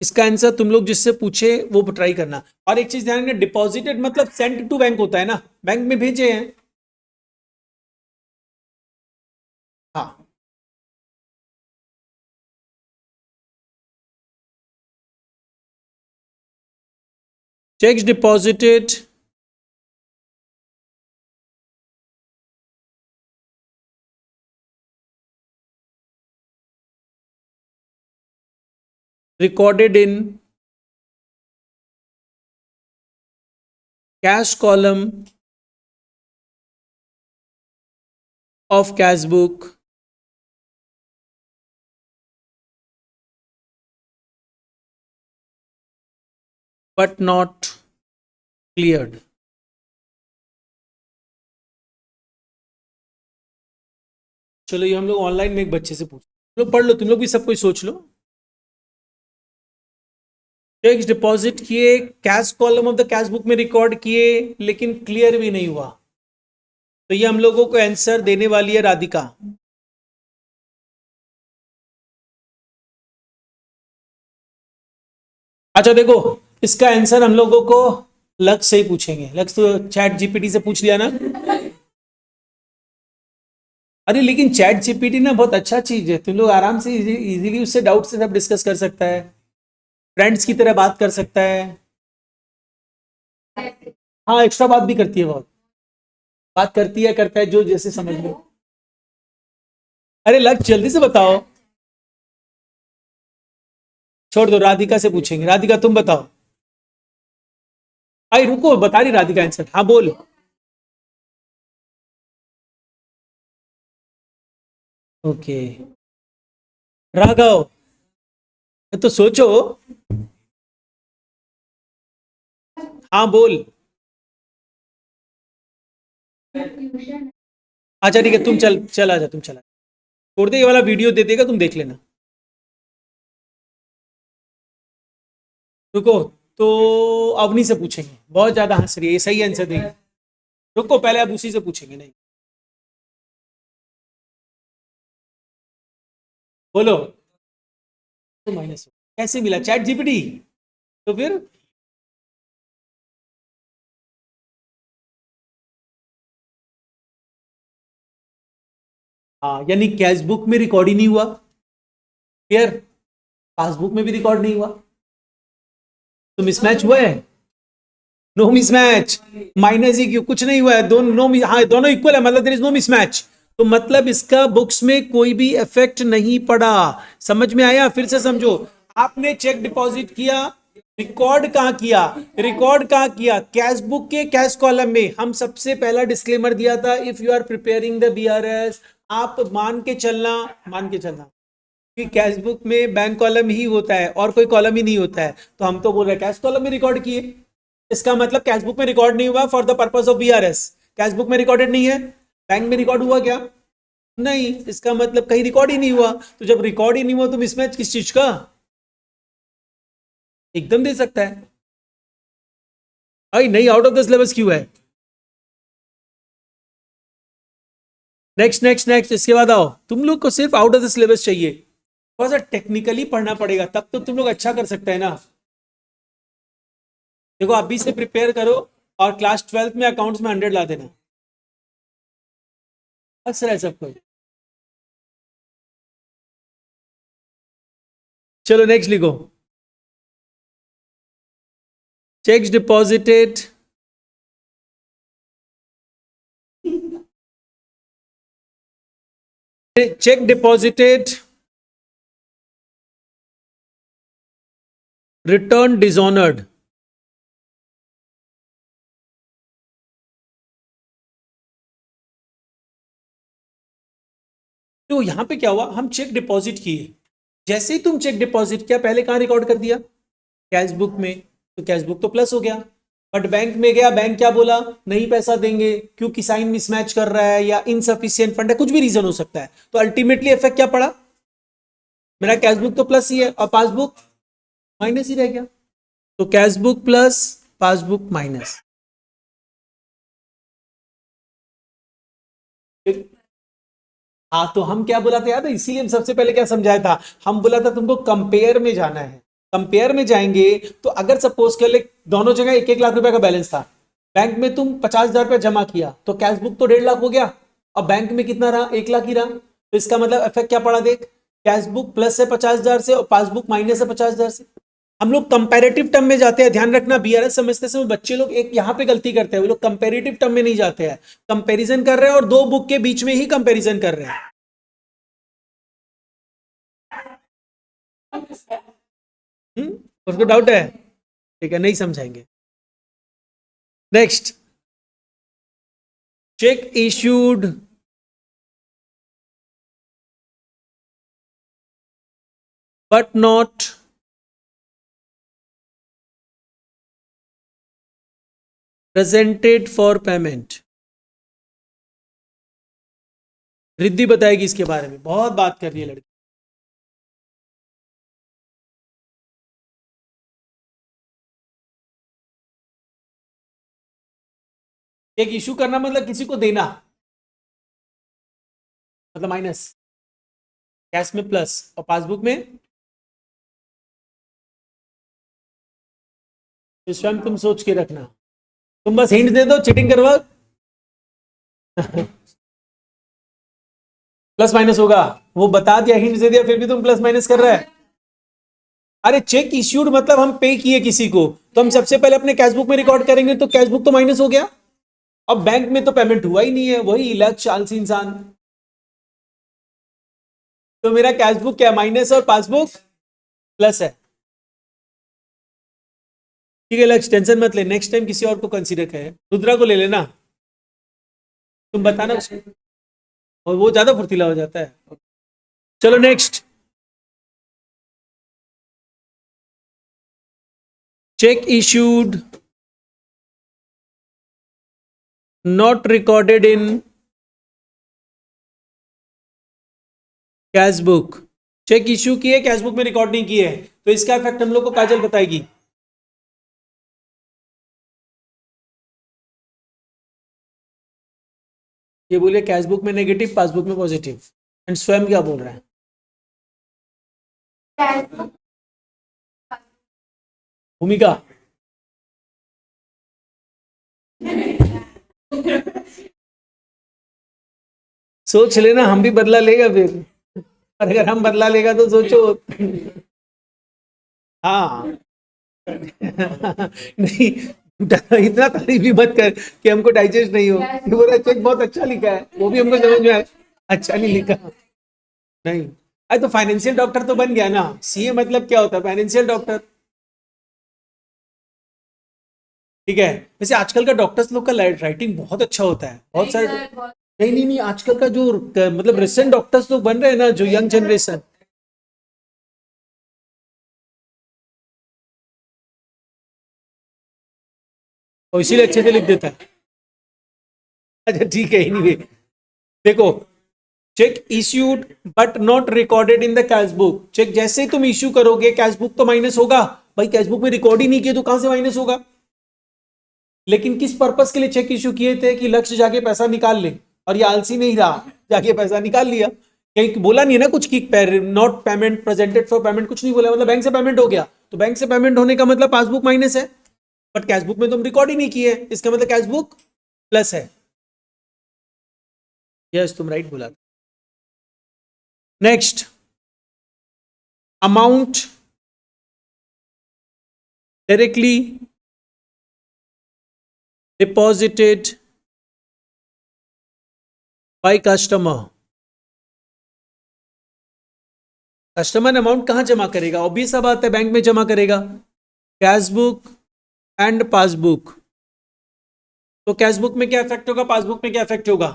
इसका आंसर तुम लोग जिससे पूछे वो ट्राई करना। और एक चीज ध्यान रखना, डिपॉजिटेड मतलब सेंट टू बैंक होता है ना, बैंक में भेजे हैं। हाँ, checks deposited recorded in cash column of cash book but not cleared। चलो ये हम लोग ऑनलाइन में एक बच्चे से पूछ, तुम लोग पढ़ लो, तुम लोग भी सब कुछ सोच लो। चेक्स डिपॉजिट किए, cash column of the cash book में रिकॉर्ड किए, लेकिन क्लियर भी नहीं हुआ। तो ये हम लोगों को आंसर देने वाली है राधिका। अच्छा देखो, इसका आंसर हम लोगों को लक्ष्य से ही पूछेंगे। लक्ष्य तो चैट जीपीटी से पूछ लिया ना। अरे लेकिन चैट जीपीटी ना बहुत अच्छा चीज है, तुम लोग आराम से इजीली उससे डाउट से सब डिस्कस कर सकता है, फ्रेंड्स की तरह बात कर सकता है। हाँ, एक्स्ट्रा बात भी करती है, बहुत बात करती है, करता है, जो जैसे समझ लो। अरे लक्ष्य जल्दी से बताओ। छोड़ दो, राधिका से पूछेंगे। राधिका तुम बताओ। आई रुको, बता रही राधिका आंसर। हाँ बोल। ओके, राघव तो सोचो। हाँ बोल। अच्छा ठीक है, तुम चल चल आजा, तुम चला छोड़ दे, ये वाला वीडियो दे देगा, तुम देख लेना। रुको, तो अवनी से पूछेंगे, बहुत ज्यादा हंस रही है, ये सही आंसर देगी। रुको पहले आप उसी से पूछेंगे। नहीं बोलो। तो माइनस कैसे मिला? Chat GPT. तो फिर हाँ, यानी कैश बुक में रिकॉर्ड ही नहीं हुआ, फिर पासबुक में भी रिकॉर्ड नहीं हुआ, तो मिसमैच हुआ है। नो मिसमैच, माइनस ही क्यों, कुछ नहीं हुआ है, दोनों नो, हाँ दोनों इक्वल है, मतलब देयर इज नो मिसमैच। तो मतलब इसका बुक्स में कोई भी इफेक्ट नहीं पड़ा। समझ में आया? फिर से समझो। आपने चेक डिपॉजिट किया, रिकॉर्ड कहां किया? रिकॉर्ड कहां किया? कैश बुक के कैश कॉलम में। हम सबसे पहला डिस्क्लेमर दिया था, if you are preparing the BRS, आप मान के चलना कि कैश बुक में बैंक कॉलम ही होता है और कोई कॉलम ही नहीं होता है। तो हम तो बोल रहे हैं कैश कॉलम में रिकॉर्ड किए, इसका मतलब कैश बुक में रिकॉर्ड नहीं हुआ for the purpose of BRS. Cash book में रिकॉर्डेड नहीं है, बैंक में रिकॉर्ड हुआ क्या? नहीं, इसका मतलब कहीं रिकॉर्ड ही नहीं हुआ। तो जब रिकॉर्ड ही नहीं हुआ तो मिसमैच किस चीज का? एकदम दे सकता है भाई, नहीं आउट ऑफ द सिलेबस क्यों है? नेक्स्ट नेक्स्ट नेक्स्ट, इसके बाद आओ। तुम लोग को सिर्फ आउट ऑफ द सिलेबस चाहिए, थोड़ा सा टेक्निकली पढ़ना पड़ेगा, तब तो तुम लोग अच्छा कर सकते हैं ना। देखो अभी से प्रिपेयर करो, और क्लास 12th में अकाउंट्स में 100 ला देना। हंस रहा है सब कोई। चलो नेक्स्ट लिखो। Checks deposited check deposited return dishonored। तो यहां पे क्या हुआ, हम चेक डिपॉजिट किए, जैसे ही तुम चेक डिपॉजिट किया पहले कहां रिकॉर्ड कर दिया? कैश बुक में। तो कैश बुक तो प्लस हो गया, बट बैंक में गया, बैंक क्या बोला? नहीं पैसा देंगे क्योंकि साइन मिसमैच कर रहा है या इनसफिशियंट फंड है, कुछ भी रीजन हो सकता है। तो अल्टीमेटली इफेक्ट क्या पड़ा? मेरा कैश बुक तो प्लस ही है और पासबुक माइनस ही रह गया। तो cash book plus, passbook minus. हाँ, तो हम क्या बोला था याद है? इसीलिए हम सबसे पहले क्या समझाया था? हम बोला था तुमको कंपेयर में जाना है। कंपेयर में जाएंगे तो अगर सपोज कर ले दोनों जगह 1-1 लाख रुपए का बैलेंस था, बैंक में तुम 50,000 रुपया जमा किया तो कैश बुक तो 1.5 लाख हो गया, और बैंक में कितना रहा? 1 लाख ही रहा। तो इसका मतलब इफेक्ट क्या पड़ा देख? कैश बुक प्लस है 50,000 से और पासबुक माइनस है 50,000 से। हम लोग कंपेरेटिव टर्म में जाते हैं, ध्यान रखना, बीआरएस समझते समय बच्चे लोग एक यहाँ पे गलती करते हैं, वो लोग कंपेरेटिव टर्म में नहीं जाते हैं, कंपैरिजन कर रहे हैं और दो बुक के बीच में ही कंपैरिजन कर रहे हैं। उसको डाउट है? ठीक है, नहीं समझाएंगे। Next, cheque issued but not presented for payment. Riddhi बताएगी इसके बारे में, बहुत बात कर रही है लड़की। एक इशू करना मतलब किसी को देना, मतलब माइनस, कैश में प्लस और पासबुक में। तो स्वयं तुम सोच के रखना, तुम बस हिंट दे दो, चीटिंग करवा। प्लस माइनस होगा, वो बता दिया, हिंट दे दिया, फिर भी तुम प्लस माइनस कर रहा है। अरे चेक इश्यूड मतलब हम पे किए किसी को, तो हम सबसे पहले अपने कैश बुक में रिकॉर्ड करेंगे, तो कैश बुक तो माइनस हो गया। अब बैंक में तो पेमेंट हुआ ही नहीं है, वही लक्ष्य आलसी इंसान। तो मेरा कैश बुक क्या माइनस और पासबुक प्लस है। ठीक है लक्ष्य, टेंशन मत ले, नेक्स्ट टाइम किसी और को कंसीडर करे, रुद्रा को ले लेना, तुम बताना उसको, और वो ज्यादा फुर्तीला हो जाता है। चलो next, cheque issued not recorded in cash book. Cheque issue किए, कैश बुक में रिकॉर्ड नहीं किए, तो इसका इफेक्ट हम लोग को काजल बताएगी। ये बोलिए कैश बुक में नेगेटिव, पासबुक में पॉजिटिव। एंड स्वयं क्या बोल रहे हैं? भूमिका सोच लेना, हम भी बदला लेगा फिर, और अगर हम बदला लेगा तो सोचो। हाँ नहीं, इतना तारीफ भी मत कर कि हमको डाइजेस्ट नहीं हो। ये बोला चेक बहुत अच्छा लिखा है, वो भी हमको समझ में आया, अच्छा नहीं लिखा। नहीं, अरे तो फाइनेंशियल डॉक्टर तो बन गया ना, सीए मतलब क्या होता है? Financial doctor. ठीक है, वैसे आजकल का डॉक्टर्स लोग का राइटिंग बहुत अच्छा होता है, बहुत सारे। नहीं नहीं नहीं, आजकल का जो मतलब रिसेंट डॉक्टर्स लोग बन रहे हैं ना, जो यंग जनरेशन, और इसीलिए अच्छे से लिख देता है। अच्छा ठीक है, एनीवे देखो, cheque issued but not recorded in the cash book. Cheque जैसे ही तुम इश्यू करोगे, कैश बुक तो माइनस होगा। भाई कैश बुक में रिकॉर्ड ही नहीं किया तो कहां से माइनस होगा? लेकिन किस पर्पस के लिए चेक इश्यू किए थे? कि लक्ष्य जाके पैसा निकाल ले, और ये आलसी नहीं रहा, जाके पैसा निकाल लिया। कहीं बोला नहीं है ना कुछ कि not payment presented for payment, कुछ नहीं बोला, मतलब बैंक से पेमेंट हो गया। तो बैंक से पेमेंट होने का मतलब पासबुक माइनस है, बट कैश बुक में तुम रिकॉर्ड ही नहीं किए, इसका मतलब कैश बुक प्लस है। यस, तुम राइट बोला। Next, amount directly deposited by customer. Customer amount कहां जमा करेगा? ऑब्वियस सा बात है, बैंक में जमा करेगा। Cash book and passbook. तो कैश बुक में क्या इफेक्ट होगा, पासबुक में क्या इफेक्ट होगा?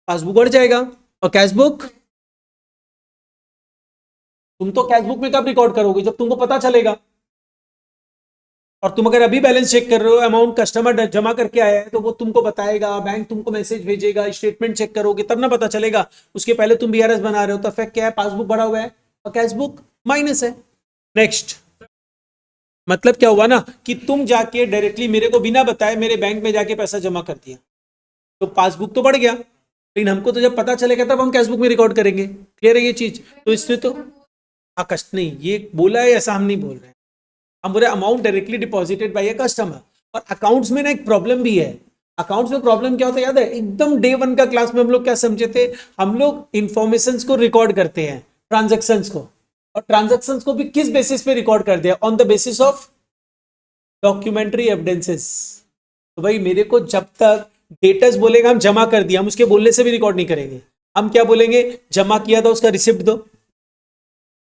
पासबुक बढ़ जाएगा, और कैश बुक, तुम तो कैश बुक में कब रिकॉर्ड करोगे? जब तुमको पता चलेगा। और तुम अगर अभी बैलेंस चेक कर रहे हो, अमाउंट कस्टमर जमा करके आया है, तो वो तुमको बताएगा, बैंक तुमको मैसेज भेजेगा, स्टेटमेंट चेक करोगे तब ना पता चलेगा। उसके पहले तुम बीआरएस बना रहे हो, तो इफेक्ट क्या है? पासबुक बढ़ा हुआ है और कैश बुक माइनस है। नेक्स्ट, मतलब क्या हुआ ना कि तुम जाके डायरेक्टली मेरे को बिना बताए मेरे बैंक में जाके पैसा जमा कर दिया, तो पासबुक तो बढ़ गया, लेकिन हमको तो जब पता चलेगा तब हम कैशबुक में रिकॉर्ड करेंगे। क्लियर है ये चीज? तो इसलिए तो कष्ट नहीं, ये बोला है, ऐसा हम नहीं बोल रहे हैं। हम बोल रहे amount directly deposited bye a customer. और अकाउंट्स में ना एक प्रॉब्लम भी है। अकाउंट्स में प्रॉब्लम क्या होता है, याद है एकदम डे वन का क्लास में हम लोग क्या समझे थे? हम लोग इंफॉर्मेशन को रिकॉर्ड करते हैं, ट्रांजेक्शन को, और ट्रांजेक्शन को भी किस बेसिस पे रिकॉर्ड कर दिया? On the basis of documentary evidences. तो भाई मेरे को जब तक डेटर्स बोलेगा हम जमा कर दिया, हम उसके बोलने से भी रिकॉर्ड नहीं करेंगे। हम क्या बोलेंगे? जमा किया था, उसका रिसिप्ट दो।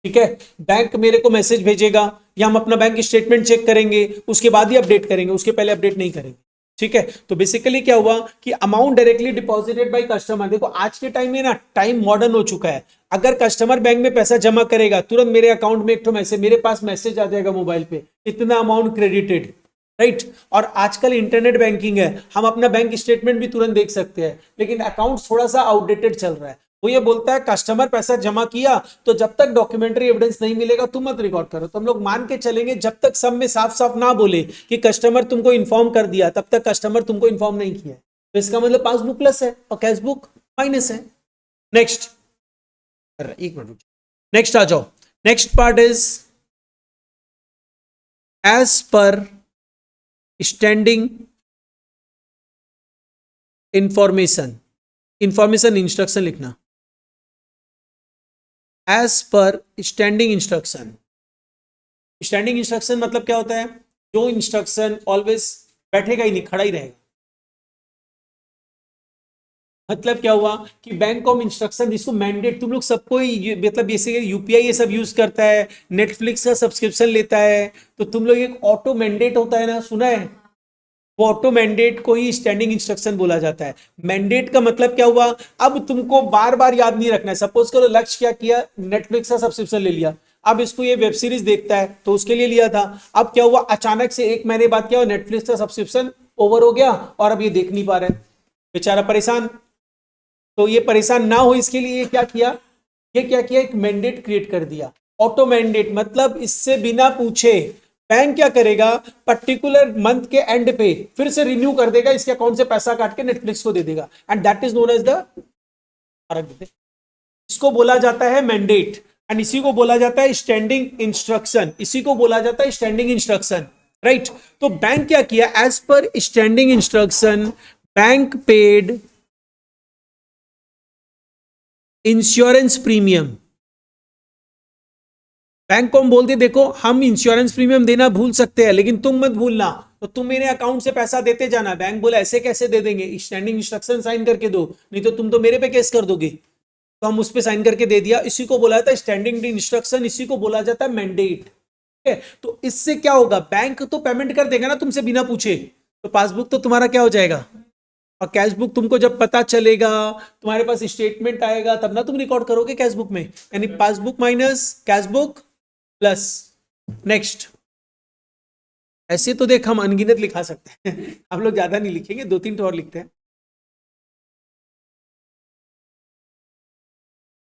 ठीक है, बैंक मेरे को मैसेज भेजेगा, या हम अपना बैंक स्टेटमेंट चेक करेंगे, उसके बाद ही अपडेट करेंगे, उसके पहले अपडेट नहीं करेंगे। ठीक है, तो बेसिकली क्या हुआ कि amount directly deposited by customer. देखो आज के टाइम में ना, टाइम मॉडर्न हो चुका है। अगर कस्टमर बैंक में पैसा जमा करेगा, तुरंत मेरे अकाउंट में एक तो मैसेज, मेरे पास मैसेज आ जाएगा मोबाइल पे, इतना अमाउंट क्रेडिटेड। राइट, और आजकल इंटरनेट बैंकिंग है, हम अपना बैंक स्टेटमेंट भी तुरंत देख सकते हैं। लेकिन अकाउंट थोड़ा सा आउटडेटेड चल रहा है। वो ये बोलता है कस्टमर पैसा जमा किया, तो जब तक डॉक्यूमेंट्री एविडेंस नहीं मिलेगा तुम मत रिकॉर्ड करो। तो हम लोग मान के चलेंगे, जब तक सब में साफ साफ ना बोले कि कस्टमर तुमको इन्फॉर्म कर दिया, तब तक कस्टमर तुमको इन्फॉर्म नहीं किया। तो इसका मतलब पासबुक प्लस है और कैश बुक माइनस है। नेक्स्ट, एक मिनट, नेक्स्ट आ जाओ। Next part is as per standing information. Information instruction लिखना, as per standing instruction. Standing instruction मतलब क्या होता है? जो इंस्ट्रक्शन ऑलवेज बैठेगा ही नहीं, खड़ा ही रहेगा। मतलब क्या हुआ कि बैंक ऑफ इंस्ट्रक्शन, जिसको मैंडेट, तुम लोग सबको मतलब जैसे यूपीआई ये सब यूज करता है, नेटफ्लिक्स का सब्सक्रिप्शन लेता है, तो तुम लोग एक ऑटो मैंडेट होता है ना, सुना है? वो ऑटो मैंडेट को ही स्टैंडिंग इंस्ट्रक्शन बोला जाता है। मैंडेट का मतलब क्या हुआ? अब तुमको बार बार याद नहीं रखना है। सपोज करो लक्ष्य क्या किया, नेटफ्लिक्स का सब्सक्रिप्शन ले लिया, अब इसको ये वेब सीरीज देखता है तो उसके लिए लिया था। अब क्या हुआ, अचानक से एक महीने बाद क्या हुआ, नेटफ्लिक्स का सब्सक्रिप्शन ओवर हो गया और अब ये देख नहीं पा रहे, बेचारा परेशान। तो ये परेशान ना हो इसके लिए क्या किया, ये क्या किया, एक मैंडेट क्रिएट कर दिया। ऑटो मैंडेट मतलब इससे बिना पूछे बैंक क्या करेगा, पर्टिकुलर मंथ के एंड पे फिर से रिन्यू कर देगा, इसके अकाउंट से पैसा काट के नेटफ्लिक्स को दे देगा, and that is known as the, इसको बोला जाता है मैंडेट, एंड इसी को बोला जाता है स्टैंडिंग इंस्ट्रक्शन, इसी को बोला जाता है स्टैंडिंग इंस्ट्रक्शन, राइट। तो बैंक क्या किया, as per standing instruction bank paid insurance premium. Bank को हम बोलते देखो हम इंश्योरेंस प्रीमियम देना भूल सकते हैं लेकिन तुम मत भूलना, तो तुम मेरे अकाउंट से पैसा देते जाना। बैंक बोला ऐसे कैसे दे देंगे, स्टैंडिंग इंस्ट्रक्शन साइन करके दो, नहीं तो तुम तो मेरे पे केस कर दोगे। तो हम उस पर साइन करके दे दिया, इसी को बोला जाता है स्टैंडिंग इंस्ट्रक्शन, इसी को बोला जाता है मैंडेट, ठीक है। तो इससे क्या होगा, बैंक तो पेमेंट कर देगा ना तुमसे बिना पूछे, तो पासबुक तो तुम्हारा क्या हो जाएगा, और कैश बुक तुमको जब पता चलेगा, तुम्हारे पास स्टेटमेंट आएगा तब ना तुम रिकॉर्ड करोगे कैश बुक में, यानी passbook minus cash book plus next. ऐसे तो देख हम अनगिनत लिखा सकते हैं हम लोग ज्यादा नहीं लिखेंगे, 2-3 तो और लिखते हैं।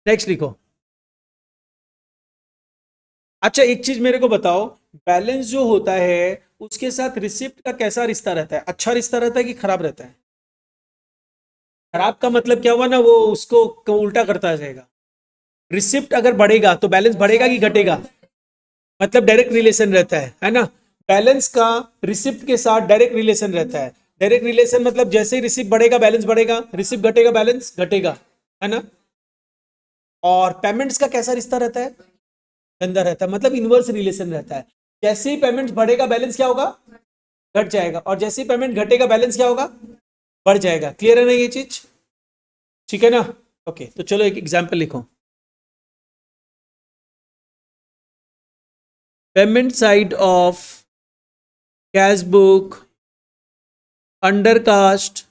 नेक्स्ट लिखो। अच्छा एक चीज मेरे को बताओ, बैलेंस जो होता है उसके साथ रिसिप्ट का कैसा रिश्ता रहता है, अच्छा रिश्ता रहता है कि खराब रहता है? खराब का मतलब क्या हुआ ना, वो उसको उल्टा करता जाएगा। रिसिप्ट अगर बढ़ेगा तो बैलेंस बढ़ेगा कि घटेगा, मतलब डायरेक्ट रिलेशन रहता है ना। बैलेंस का रिसिप्ट के साथ डायरेक्ट रिलेशन रहता है। डायरेक्ट रिलेशन मतलब जैसे ही रिसिप्ट बढ़ेगा बैलेंस बढ़ेगा, रिसिप्ट घटेगा बैलेंस घटेगा, है ना। और पेमेंट्स का कैसा रिश्ता रहता है, गंदा रहता है, मतलब इनवर्स रिलेशन रहता है। जैसे ही पेमेंट बढ़ेगा बैलेंस क्या होगा, घट जाएगा, और जैसे ही पेमेंट घटेगा बैलेंस क्या होगा, बढ़ जाएगा। क्लियर है ना ये चीज, ठीक है ना। ओके तो चलो एक एग्जांपल लिखो। Payment side of cash book undercast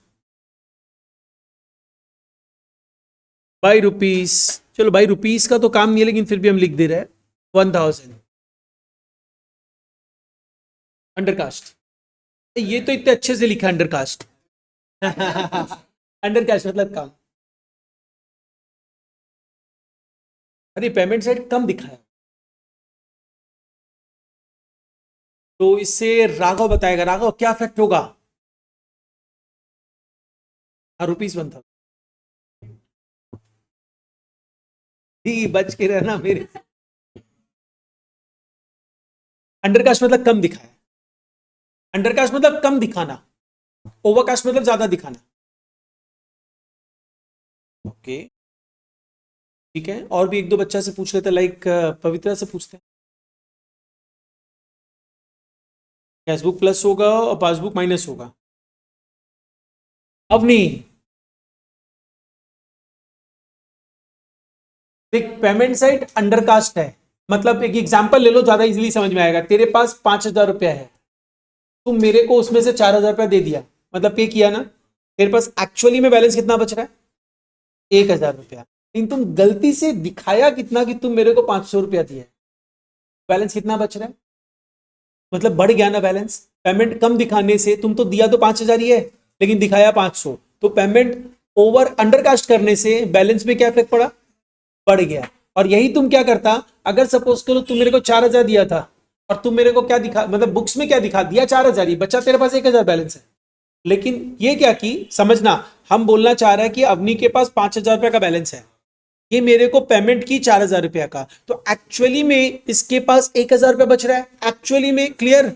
by rupees, चलो बाई रुपीस का तो काम नहीं है लेकिन फिर भी हम लिख दे रहे हैं 1000 अंडर कास्ट। ये तो इतने अच्छे से लिखा अंडर कास्ट अंडर कास्ट मतलब कम, अरे पेमेंट साइड कम दिखा है, तो इससे राघव बताएगा, राघव क्या इफेक्ट होगा। हाँ रुपीस 1000, ठीक बच के रहना मेरे। अंडरकास्ट मतलब कम दिखाया, अंडरकास्ट मतलब कम दिखाना, ओवरकास्ट मतलब ज्यादा दिखाना। ओके ठीक है, और भी एक दो बच्चा से पूछ लेते, लाइक पवित्रा से पूछते हैं। कैशबुक प्लस होगा और पासबुक माइनस होगा। अब नहीं, देख पेमेंट साइड अंडरकास्ट है, मतलब एक एग्जांपल ले लो ज्यादा इजीली समझ में आएगा। तेरे पास 5000 रुपया है, तुम मेरे को उसमें से 4000 रुपया दे दिया, मतलब पे किया ना। तेरे पास एक्चुअली में बैलेंस कितना बच रहा है, 1000 रुपया, लेकिन तुम गलती से दिखाया कितना कि तुम मेरे को 500 रुपया दिया, बैलेंस कितना बच रहा है, मतलब बढ़ गया ना बैलेंस। पेमेंट कम दिखाने से, तुम तो दिया तो 5000 ही है लेकिन दिखाया 500, तो पेमेंट ओवर अंडरकास्ट करने से बैलेंस में क्या इफेक्ट पड़ा, बढ़ गया। और यही तुम क्या करता, अगर सपोज करो तुम मेरे को 4000 दिया था और तुम मेरे को क्या दिखा, मतलब बुक्स में क्या दिखा दिया 4000 ही, बच्चा तेरे पास 1000 बैलेंस है। लेकिन ये क्या की समझना, हम बोलना चाह रहे हैं कि अवनी के पास 5000 रुपया का बैलेंस है, ये मेरे को पेमेंट की 4000 रुपया का, तो एक्चुअली में इसके पास 1000 रुपया बच रहा है एक्चुअली में, क्लियर।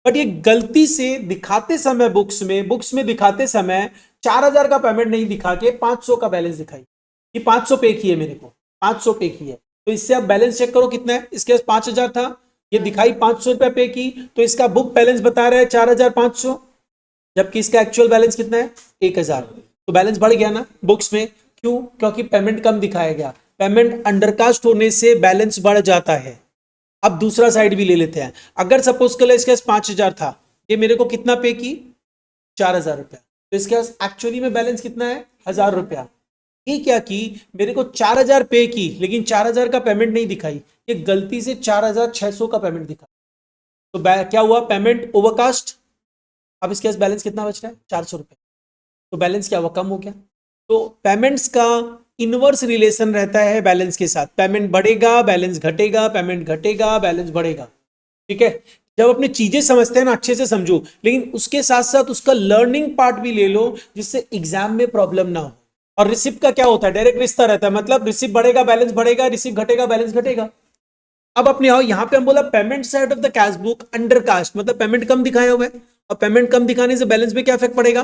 बट ये गलती से दिखाते समय बुक्स में दिखाते समय 4000 का पेमेंट नहीं दिखा के 500 का बैलेंस दिखाई, कि 500 पे किए मेरे को, 500 पे किए। तो इससे आप बैलेंस चेक करो कितना है, इसके पास 5000 था, ये दिखाई 500 रुपया पे की, तो इसका बुक बैलेंस बता रहा है 4500, जबकि इसका एक्चुअल बैलेंस कितना है 1000, तो बैलेंस बढ़ गया ना बुक्स में। क्यों, क्योंकि पेमेंट कम दिखाया गया। पेमेंट अंडरकास्ट होने से बैलेंस बढ़ जाता है। अब दूसरा साइड भी ले लेते हैं, अगर सपोज कर इसके पास 5000 था, ये मेरे को कितना पे की 4000 रुपया, तो इसके पास एक्चुअली में बैलेंस कितना है 1000 रुपया। ये क्या की, मेरे को 4000 पे की लेकिन 4000 का पेमेंट नहीं दिखाई, ये गलती से 4600 का पेमेंट दिखा, तो क्या हुआ, पेमेंट ओवरकास्ट। अब इसके पास बैलेंस कितना बच रहा है 400 रुपये, तो बैलेंस क्या हुआ, कम हो गया। तो पेमेंट्स का इनवर्स रिलेशन रहता है बैलेंस के साथ, पेमेंट बढ़ेगा बैलेंस घटेगा, पेमेंट घटेगा बैलेंस बढ़ेगा, ठीक है। जब अपने चीजें समझते हैं ना अच्छे से समझो, लेकिन उसके साथ साथ उसका लर्निंग पार्ट भी ले लो जिससे एग्जाम में प्रॉब्लम ना हो। और रिसिप्ट का क्या होता है, डायरेक्ट रिश्ता रहता है, मतलब रिसिप्ट बढ़ेगा बैलेंस बढ़ेगा, रिसिप्ट घटेगा बैलेंस घटेगा। अब अपने आओ यहां पे हम बोला payment side of the cash book undercast, मतलब पेमेंट कम दिखाया हुआ है, और पेमेंट कम दिखाने से बैलेंस पे क्या इफेक्ट पड़ेगा,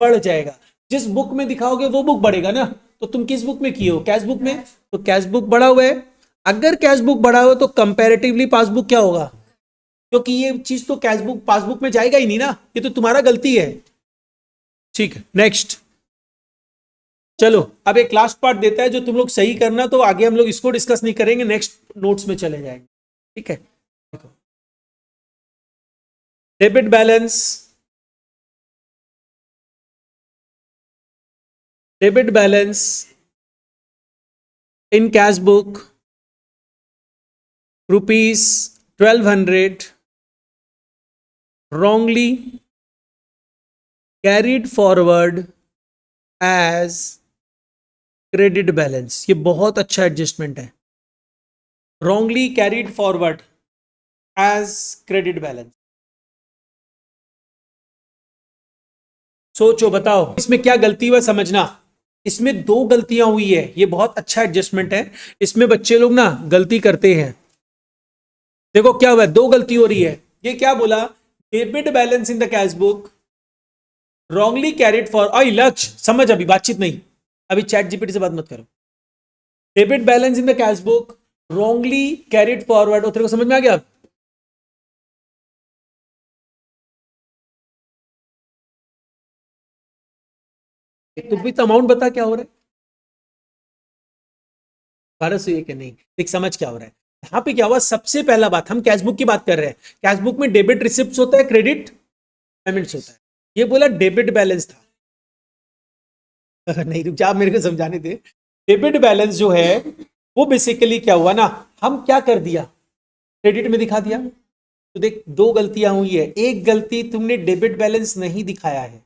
बढ़ जाएगा। जिस बुक में दिखाओगे वो बुक बढ़ेगा ना, तो तुम किस बुक में किए हो, कैश बुक में, तो कैश बुक बढ़ा हुआ है। अगर कैश बुक बढ़ा हुआ है तो कंपैरेटिवली पासबुक क्या होगा, क्योंकि ये चीज तो कैश बुक पासबुक में जाएगा ही नहीं ना, ये तो तुम्हारा गलती है। ठीक है, नेक्स्ट चलो अब एक लास्ट पार्ट देता है जो तुम लोग सही करना, तो आगे हम लोग इसको डिस्कस नहीं करेंगे, नेक्स्ट नोट्स में चले जाएंगे। ठीक है, डेबिट बैलेंस, डेबिट बैलेंस इन cash book rupees 1200 wrongly carried forward as credit balance. ये बहुत अच्छा एडजस्टमेंट है, wrongly carried forward as credit balance. सोचो बताओ इसमें क्या गलती हुआ, समझना। इसमें दो गलतियां हुई है, ये बहुत अच्छा एडजस्टमेंट है। इसमें बच्चे लोग ना गलती करते हैं। देखो क्या हुआ, दो गलती हो रही है। ये क्या बोला, debit balance in the cash book wrongly carried for, आई लक्ष्य समझ, अभी बातचीत नहीं, अभी चैट जीपीटी से बात मत करो। Debit balance in the cash book wrongly carried forward, तेरे को समझ में आ गया। तुम भी तो अमाउंट बता क्या हो रहा है, 1200 एक है नहीं, देख समझ क्या हो रहा है। यहां पे क्या हुआ, सबसे पहला बात हम कैश बुक की बात कर रहे हैं, कैश बुक में डेबिट रिसिप्ट होता है, क्रेडिट पेमेंट्स होता है। ये बोला डेबिट बैलेंस था नहीं रुक जा, आप मेरे को समझाने दे। डेबिट बैलेंस जो है वो बेसिकली क्या हुआ ना, हम क्या कर दिया, क्रेडिट में दिखा दिया। तो देख दो गलतियां हुई है, एक गलती तुमने डेबिट बैलेंस नहीं दिखाया है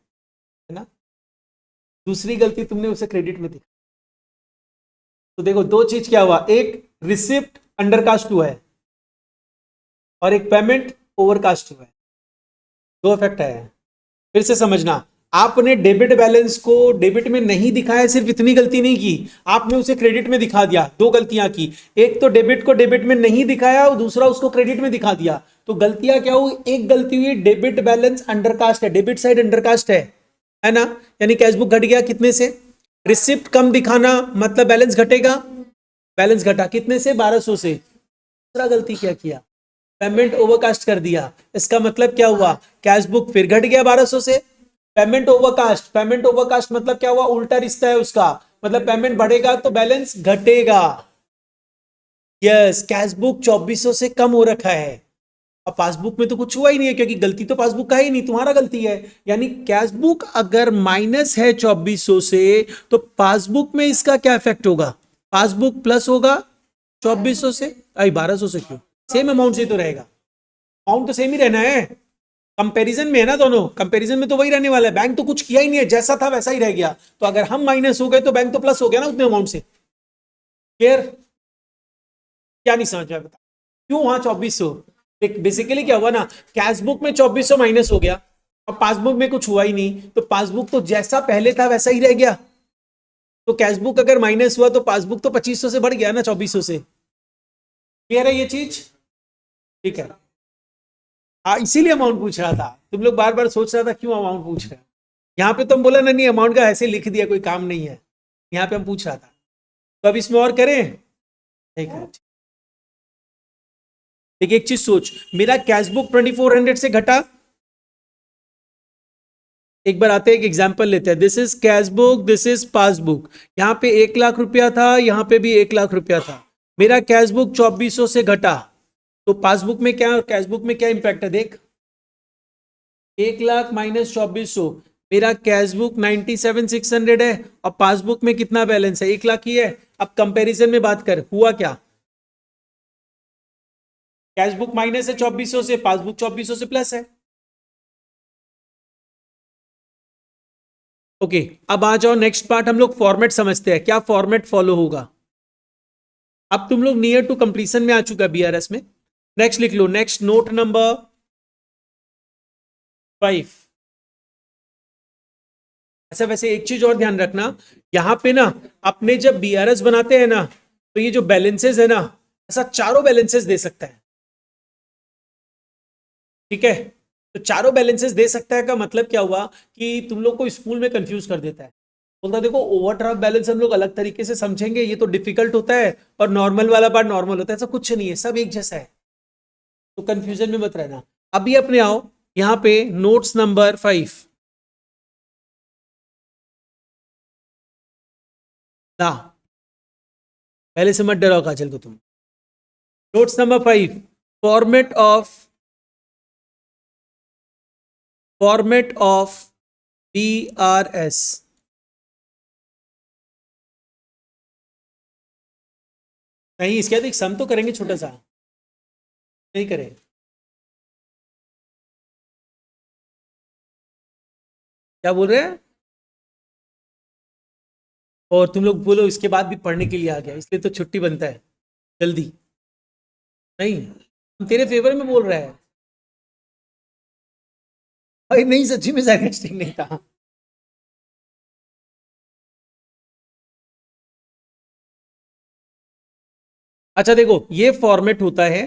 ना, दूसरी गलती तुमने उसे क्रेडिट में दिखाया। तो देखो दो चीज क्या हुआ, एक रिसिप्ट अंडरकास्ट हुआ है और एक पेमेंट ओवरकास्ट हुआ है, दो इफेक्ट है। फिर से समझना, आपने डेबिट बैलेंस को डेबिट में नहीं दिखाया, सिर्फ इतनी गलती नहीं की, आपने उसे क्रेडिट में दिखा दिया। दो गलतियां की, एक तो डेबिट को डेबिट में नहीं दिखाया और दूसरा उसको क्रेडिट में दिखा दिया। तो गलतियां क्या हुई, एक गलती हुई डेबिट बैलेंस अंडरकास्ट है, डेबिट साइड अंडरकास्ट है ना, यानी कैश बुक घट गया कितने से, रिसिप्ट कम दिखाना मतलब बैलेंस घटेगा, बैलेंस घटा कितने से, 1200 से। दूसरा गलती क्या किया, पेमेंट ओवरकास्ट कर दिया, इसका मतलब क्या हुआ, कैश बुक फिर घट गया 1200 से। पेमेंट ओवरकास्ट, पेमेंट ओवरकास्ट मतलब क्या हुआ, उल्टा रिश्ता है उसका, मतलब पेमेंट बढ़ेगा तो बैलेंस घटेगा। यस, कैश बुक 2400 से कम हो रखा है, अब पासबुक में तो कुछ हुआ ही नहीं है, क्योंकि गलती तो पासबुक का ही नहीं, तुम्हारा गलती है। यानी कैश बुक अगर माइनस है 2400 से, तो पासबुक में इसका क्या इफेक्ट होगा, पासबुक प्लस होगा 2400 से, आई 1200 से क्यों, सेम अमाउंट से तो रहेगा, अमाउंट तो सेम ही रहना है, कंपैरिजन में है ना दोनों, कंपैरिजन में तो वही रहने वाला है। बैंक तो कुछ किया ही नहीं है, जैसा था वैसा ही रह गया, तो अगर हम माइनस हो गए तो बैंक तो प्लस हो गया ना उतने अमाउंट से। क्लियर, क्या नहीं समझ में बता, क्यों वहां 2400, बेसिकली क्या हुआ ना, कैश बुक में 2400 माइनस हो गया और पासबुक में कुछ हुआ ही नहीं, तो पासबुक तो जैसा पहले था वैसा ही रह गया। तो कैश बुक अगर माइनस हुआ तो पासबुक तो 2500 से बढ़ गया ना 2400 से। क्लियर है ये चीज, ठीक है। हाँ इसीलिए अमाउंट पूछ रहा था, तुम लोग बार बार सोच रहा था क्यों अमाउंट पूछ रहे हैं। यहाँ पे तुम बोला ना नहीं अमाउंट का ऐसे लिख दिया, कोई काम नहीं है, यहाँ पे हम पूछ रहा था। तो अब इसमें और करें, ठीक है। देखिए एक चीज सोच, मेरा कैश बुक 2400 से घटा, एक बार आते हैं एक एग्जांपल लेते हैं, this is cash book, this is passbook. यहाँ पे 1 लाख रुपया था, यहाँ पे भी 1 लाख रुपया था, मेरा कैश बुक 2400 से घटा, तो पासबुक में क्या, कैश बुक में क्या इंपैक्ट है देख, 1 लाख माइनस 2400, मेरा कैश बुक 97,600 है और पासबुक में कितना बैलेंस है, 1 लाख ही है। अब कंपैरिजन में बात कर, हुआ क्या, कैश बुक माइनस है 2400 से, पासबुक 2400 से प्लस है। ओके अब आ जाओ नेक्स्ट पार्ट, हम लोग फॉर्मेट समझते हैं, क्या फॉर्मेट फॉलो होगा। अब तुम लोग नियर टू कंप्लीशन में आ चुका बीआरएस में। नेक्स्ट लिख लो, नेक्स्ट नोट नंबर 5। अच्छा वैसे एक चीज और ध्यान रखना, यहाँ पे ना अपने जब बीआरएस बनाते हैं ना, तो ये जो बैलेंसेस है ना, ऐसा चारों बैलेंसेस दे सकता है। ठीक है, तो चारों बैलेंसेस दे सकता है का मतलब क्या हुआ कि तुम लोग को स्कूल में कंफ्यूज कर देता है। बोलता है, देखो ओवरड्राफ्ट बैलेंस हम लोग अलग तरीके से समझेंगे, ये तो डिफिकल्ट होता है, और नॉर्मल वाला पार्ट नॉर्मल होता है। ऐसा कुछ नहीं है, सब एक जैसा है, तो कंफ्यूजन में मत रहना। अभी अपने आओ यहाँ पे नोट्स नंबर 5 ना, पहले से मत डराओ काजल को तुम। Notes number 5, format of BRS. नहीं इसके बाद एक सम तो करेंगे छोटा सा, नहीं करें? क्या बोल रहे हैं? और तुम लोग बोलो इसके बाद भी पढ़ने के लिए आ गया, इसलिए तो छुट्टी बनता है जल्दी। नहीं, हम तेरे फेवर में बोल रहा है। भाई नहीं, सच्ची में सार्कास्टिक नहीं था। अच्छा देखो, ये फॉर्मेट होता है,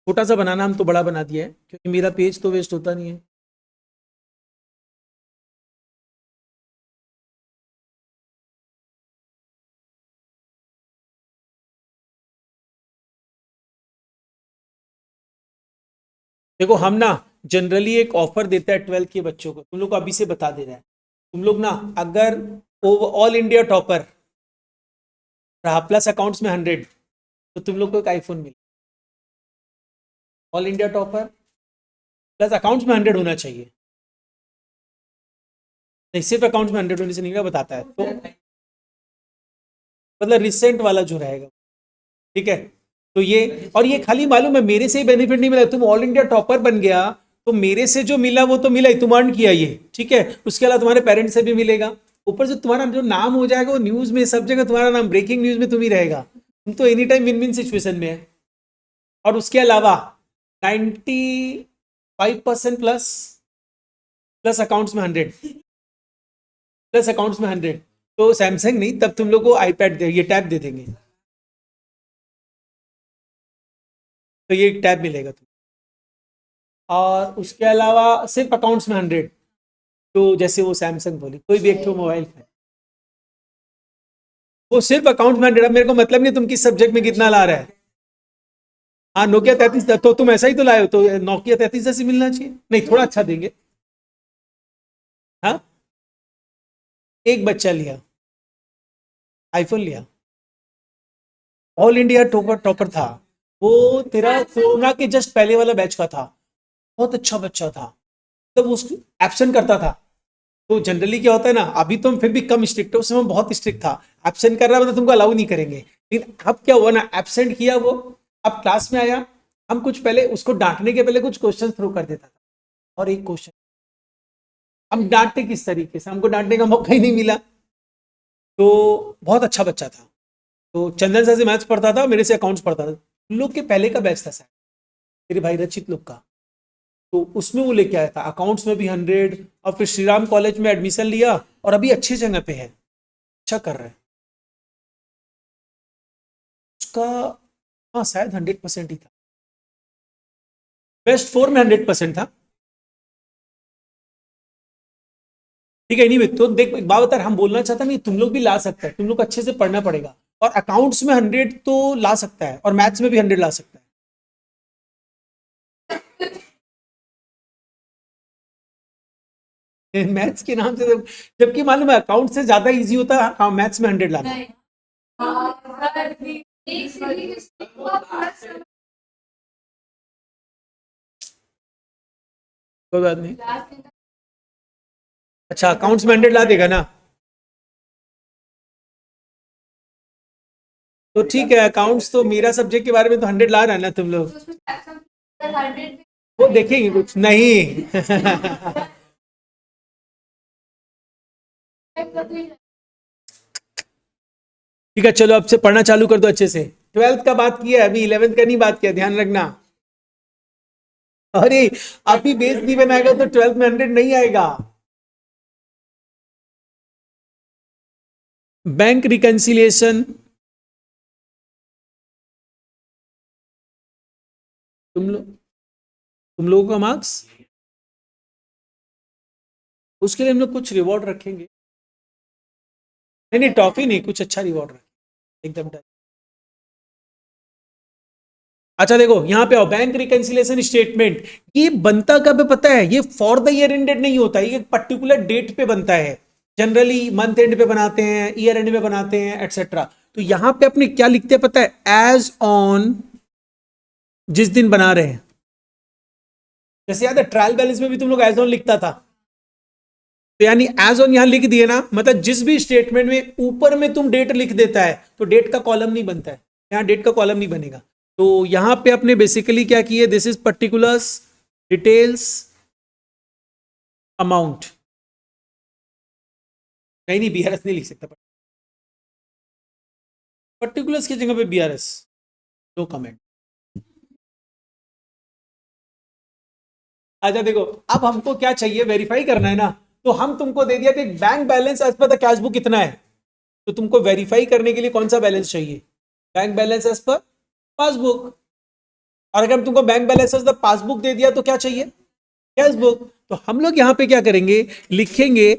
छोटा सा बनाना, हम तो बड़ा बना दिया है क्योंकि मेरा पेज तो वेस्ट होता नहीं है। देखो हम ना जनरली एक ऑफर देता है 12th के बच्चों को, तुम लोग को अभी से बता दे रहा है। तुम लोग ना अगर ऑल इंडिया टॉपर रहा प्लस अकाउंट्स में 100, तो तुम लोग को एक आईफोन मिले। All India topper plus accounts में 100 होना चाहिए। नहीं, सिर्फ अकाउंट्स में 100 होने से नहीं बताता है, तो मतलब रिसेंट वाला जो रहेगा। ठीक है, तो ये, और ये खाली मालूम है मेरे से ही बेनिफिट नहीं मिला, तुम ऑल इंडिया टॉपर बन गया तो मेरे से जो मिला वो तो मिला ही, तुम अर्न किया ये, ठीक है। उसके अलावा तुम्हारे पेरेंट्स से भी मिलेगा, ऊपर से तुम्हारा जो नाम हो जाएगा वो न्यूज में, सब जगह तुम्हारा नाम ब्रेकिंग न्यूज में तुम ही रहेगा। तुम तो any time win win situation में है। और उसके अलावा 95% प्लस, प्लस अकाउंट्स में 100, प्लस अकाउंट्स में 100, तो सैमसंग नहीं, तब तुम लोग को आईपैड दे, ये टैब दे देंगे, तो ये टैब मिलेगा तुम्हें। और उसके अलावा सिर्फ अकाउंट्स में 100, तो जैसे वो सैमसंग बोली कोई भी एक तो मोबाइल है, वो सिर्फ अकाउंट में 100। अब मेरे को मतलब नहीं तुम किस सब्जेक्ट में कितना ला रहा है। हाँ नोकिया 33, तो तुम ऐसा ही तो लाए हो, तो नोकिया 33 जैसे मिलना चाहिए, नहीं थोड़ा अच्छा देंगे। हाँ, एक बच्चा लिया, आईफोन लिया, ऑल इंडिया टॉपर टॉपर था, वो तेरा कोरोना के जस्ट पहले वाला बैच का था, बहुत अच्छा बच्चा था, तब वो एब्सेंट करता था। तो जनरली क्या होता है ना, अभी तो फिर भी कम स्ट्रिक्ट है, उस समय बहुत स्ट्रिक्ट था। एब्सेंट कर रहा है मतलब तुमको अलाउ नहीं करेंगे, लेकिन अब क्या हुआ ना, एब्सेंट किया वो, अब क्लास में आया, हम कुछ पहले उसको डांटने के पहले कुछ क्वेश्चन थ्रो कर देता था, और एक क्वेश्चन, हम डांटते किस तरीके से, हमको डांटने का मौका ही नहीं मिला। तो बहुत अच्छा बच्चा था, तो चंदन सर से मैथ्स पढ़ता था, मेरे से अकाउंट्स पढ़ता था। उन लोग के पहले का बैच था सर, मेरे भाई रचित लोग का, तो उसमें वो लेके आया था अकाउंट्स में भी 100, और फिर श्री राम कॉलेज में एडमिशन लिया, और अभी अच्छी जगह पे है, अच्छा कर रहा है उसका। हाँ शायद 100% ही था, बेस्ट 4 में 100% था। ठीक है, नहीं तो देख एक बात बता, हम बोलना चाहता नहीं, तुम लोग भी ला सकते हैं, तुम लोग अच्छे से पढ़ना पड़ेगा, और अकाउंट्स में 100 तो ला सकता है, और मैथ्स में भी 100 ला सकता है। मैथ्स के नाम से जबकि मालूम है अकाउंट से ज्यादा इजी होता है मैथ्स में 100 लाना। कोई बात नहीं। अच्छा अकाउंट्स में 100 ला देगा ना, तो ठीक है, अकाउंट्स तो मेरा सब्जेक्ट के बारे में तो 100 ला रहा है ना तुम लोग, वो देखेंगे कुछ नहीं। ठीक है चलो, अब से पढ़ना चालू कर दो अच्छे से। 12th का बात किया है, अभी 11th का नहीं बात किया, ध्यान रखना। अरे अभी बेस नहीं बनाएगा तो 12th में 100 नहीं आएगा। बैंक रिकंसिलिएशन, तुम लोगों का मार्क्स, उसके लिए हम लोग कुछ रिवॉर्ड रखेंगे। नहीं नहीं, टॉफी नहीं, कुछ अच्छा रिवॉर्ड रखेंगे एकदम। अच्छा देखो यहाँ पे आओ, बैंक रिकंसिलिएशन स्टेटमेंट, ये बनता कब है पता है? ये फॉर द ईयर एंडेड नहीं होता, ये एक पर्टिकुलर डेट पे बनता है। जनरली मंथ एंड पे बनाते हैं, ईयर एंड में बनाते हैं, एटसेट्रा। तो यहां पे अपने क्या लिखते हैं पता है? एज ऑन, जिस दिन बना रहे हैं। जैसे याद है ट्रायल बैलेंस में भी तुम लोग एज ऑन लिखता था, तो यानी एज ऑन यहां लिख दिए ना, मतलब जिस भी स्टेटमेंट में ऊपर में तुम डेट लिख देता है तो डेट का कॉलम नहीं बनता है, यहां डेट का कॉलम नहीं बनेगा। तो यहां पे अपने बेसिकली क्या किए, this is particulars details amount, नहीं नहीं बीआरएस नहीं लिख सकता, पर्टिकुलर्स की जगह पे बीआरएस, नो कमेंट। अच्छा देखो, अब हमको क्या चाहिए, वेरीफाई करना है ना, तो हम तुमको दे दिया कि bank balance as per the cash book कितना है, तो तुमको वेरीफाई करने के लिए कौन सा बैलेंस चाहिए? Bank balance as per passbook. और अगर हम तुमको bank balance as the passbook दे दिया तो क्या चाहिए? Cash book. तो हम लोग यहां पे क्या करेंगे, लिखेंगे,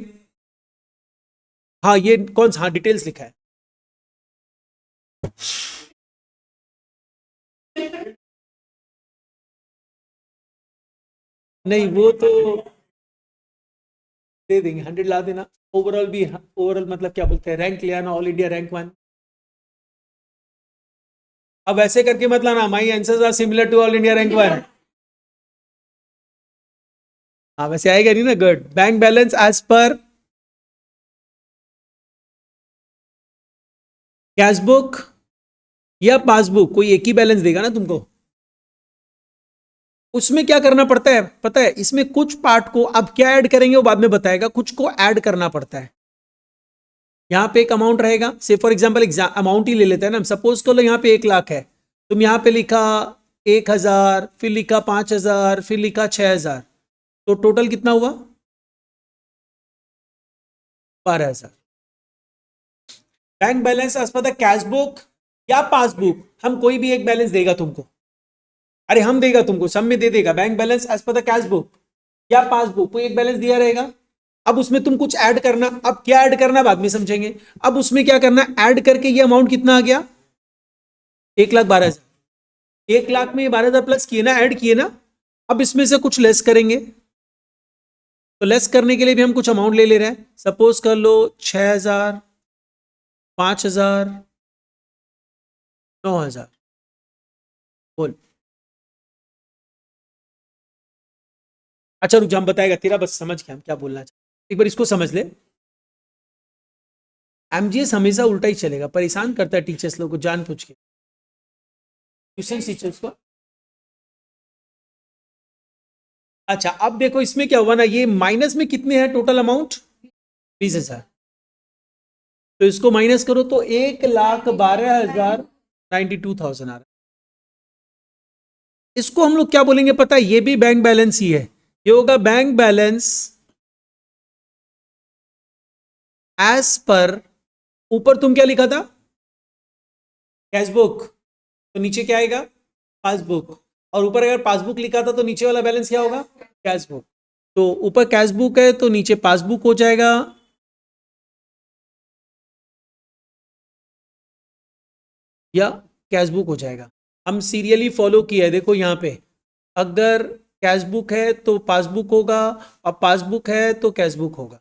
हाँ ये कौन सा, हाँ डिटेल्स लिखा है, नहीं वो तो दे देंगे, 100 ला देना। ओवरऑल भी, ओवरऑल मतलब क्या बोलते हैं, रैंक ले आना, ऑल इंडिया रैंक 1। अब ऐसे करके मत लाना, my answers are similar to all India rank 1। हाँ वैसे आएगा नहीं ना, good. Bank balance as per cash book या पासबुक, कोई एक ही बैलेंस देगा ना तुमको। उसमें क्या करना पड़ता है पता है, इसमें कुछ पार्ट को अब क्या ऐड करेंगे वो बाद में बताएगा, कुछ को ऐड करना पड़ता है। यहां पे एक अमाउंट रहेगा, से फॉर एग्जांपल अमाउंट ही ले लेते हैं ना, सपोज कर लो यहां पे 1 लाख है, तुम यहां पे लिखा 1,000, फिर लिखा 5,000, फिर लिखा 6,000, तो टोटल कितना हुआ? 12,000। Bank balance as per the cash book या पासबुक, हम कोई भी एक बैलेंस देगा तुमको, अरे हम देगा तुमको, सब में दे देगा, bank balance as per the cash book या पासबुक, कोई एक बैलेंस दिया रहेगा। अब उसमें तुम कुछ ऐड करना, अब क्या ऐड करना बाद में समझेंगे। अब उसमें क्या करना, ऐड करके ये अमाउंट कितना आ गया? 1,12,000। 1 लाख में ये 12,000 प्लस किए ना, ऐड किए ना। अब इसमें से कुछ लेस करेंगे, तो लेस करने के लिए भी हम कुछ अमाउंट ले ले रहे हैं, सपोज कर लो 6,000, 5,000, 9,000। बोल। अच्छा रुक जा, हम बताएगा, तेरा बस समझ के हम क्या बोलना चाहते, एक बार इसको समझ ले। एमजीएस हमेशा उल्टा ही चलेगा, परेशान करता है टीचर्स लोग को जान पूछ के, ट्यूशन टीचर्स को। अच्छा अब देखो इसमें क्या हुआ ना, ये माइनस में कितने हैं टोटल अमाउंट? 20,000। तो इसको माइनस करो तो 1,12,92,000 आ रहा है। इसको हम लोग क्या बोलेंगे पता है, ये भी बैंक बैलेंस ही है, ये होगा बैंक बैलेंस एज पर, ऊपर तुम क्या लिखा था? कैश बुक, तो नीचे क्या आएगा? पासबुक। और ऊपर अगर पासबुक लिखा था तो नीचे वाला बैलेंस क्या होगा? Cash book. तो ऊपर कैश बुक है तो नीचे पासबुक हो जाएगा, या कैश बुक हो जाएगा। हम सीरियली फॉलो किया है, देखो यहां पे, अगर कैश बुक है तो पासबुक होगा, और पासबुक है तो कैश बुक होगा।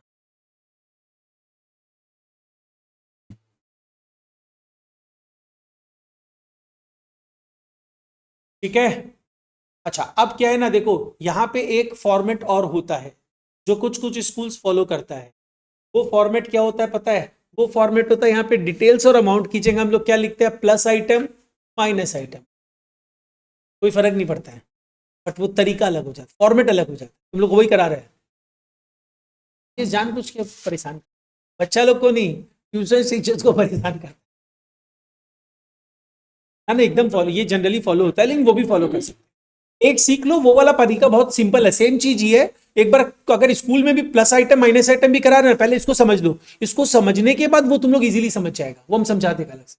ठीक है। अच्छा अब क्या है ना, देखो यहां पे एक फॉर्मेट और होता है जो कुछ कुछ स्कूल्स फॉलो करता है। वो फॉर्मेट क्या होता है पता है? वो फॉर्मेट होता है, यहाँ पे डिटेल्स और अमाउंट की जगह हम लोग क्या लिखते हैं? प्लस आइटम, माइनस आइटम, कोई फर्क नहीं पड़ता है, बट वो तरीका अलग हो जाता है, फॉर्मेट अलग हो जाता है। तुम लोग वही करा रहे हैं, ये जान कुछ के परेशान, बच्चा लोग को नहीं, ट्यूशन टीचर्स को परेशान कर। हाँ ना, एकदम फॉलो, ये जनरली फॉलो होता है, लेकिन वो भी फॉलो कर सकते हैं। एक सीख लो, वो वाला तरीका बहुत सिंपल है, सेम चीज ही है। एक बार अगर स्कूल में भी प्लस आइटम माइनस आइटम भी करा रहे हैं, पहले इसको समझ लो, इसको समझने के बाद वो तुम लोग इजीली समझ जाएगा, वो हम समझाते हैं अलग से।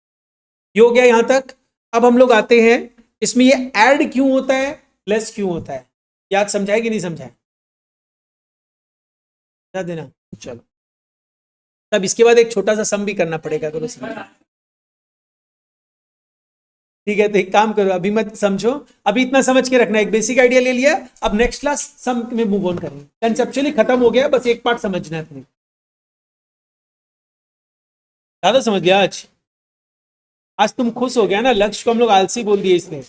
ये हो गया यहां तक। अब हम लोग आते हैं इसमें, ये ऐड क्यों होता है, लेस क्यों होता है, याद समझाए कि नहीं समझाए, याद देना। चलो, तब इसके बाद एक छोटा सा सम भी करना पड़ेगा अगर उसमें। ठीक है, तो एक काम करो, अभी मत समझो, अभी इतना समझ के रखना, एक बेसिक आइडिया ले लिया। अब नेक्स्ट क्लास सम में मूव ऑन करेंगे, कंसेप्चुअली खत्म हो गया, बस एक पार्ट समझना है तुम्हें। ज्यादा समझ लिया आज? आज तुम खुश हो गया ना, लक्ष्य को हम लोग आलसी बोल दिए इसलिए।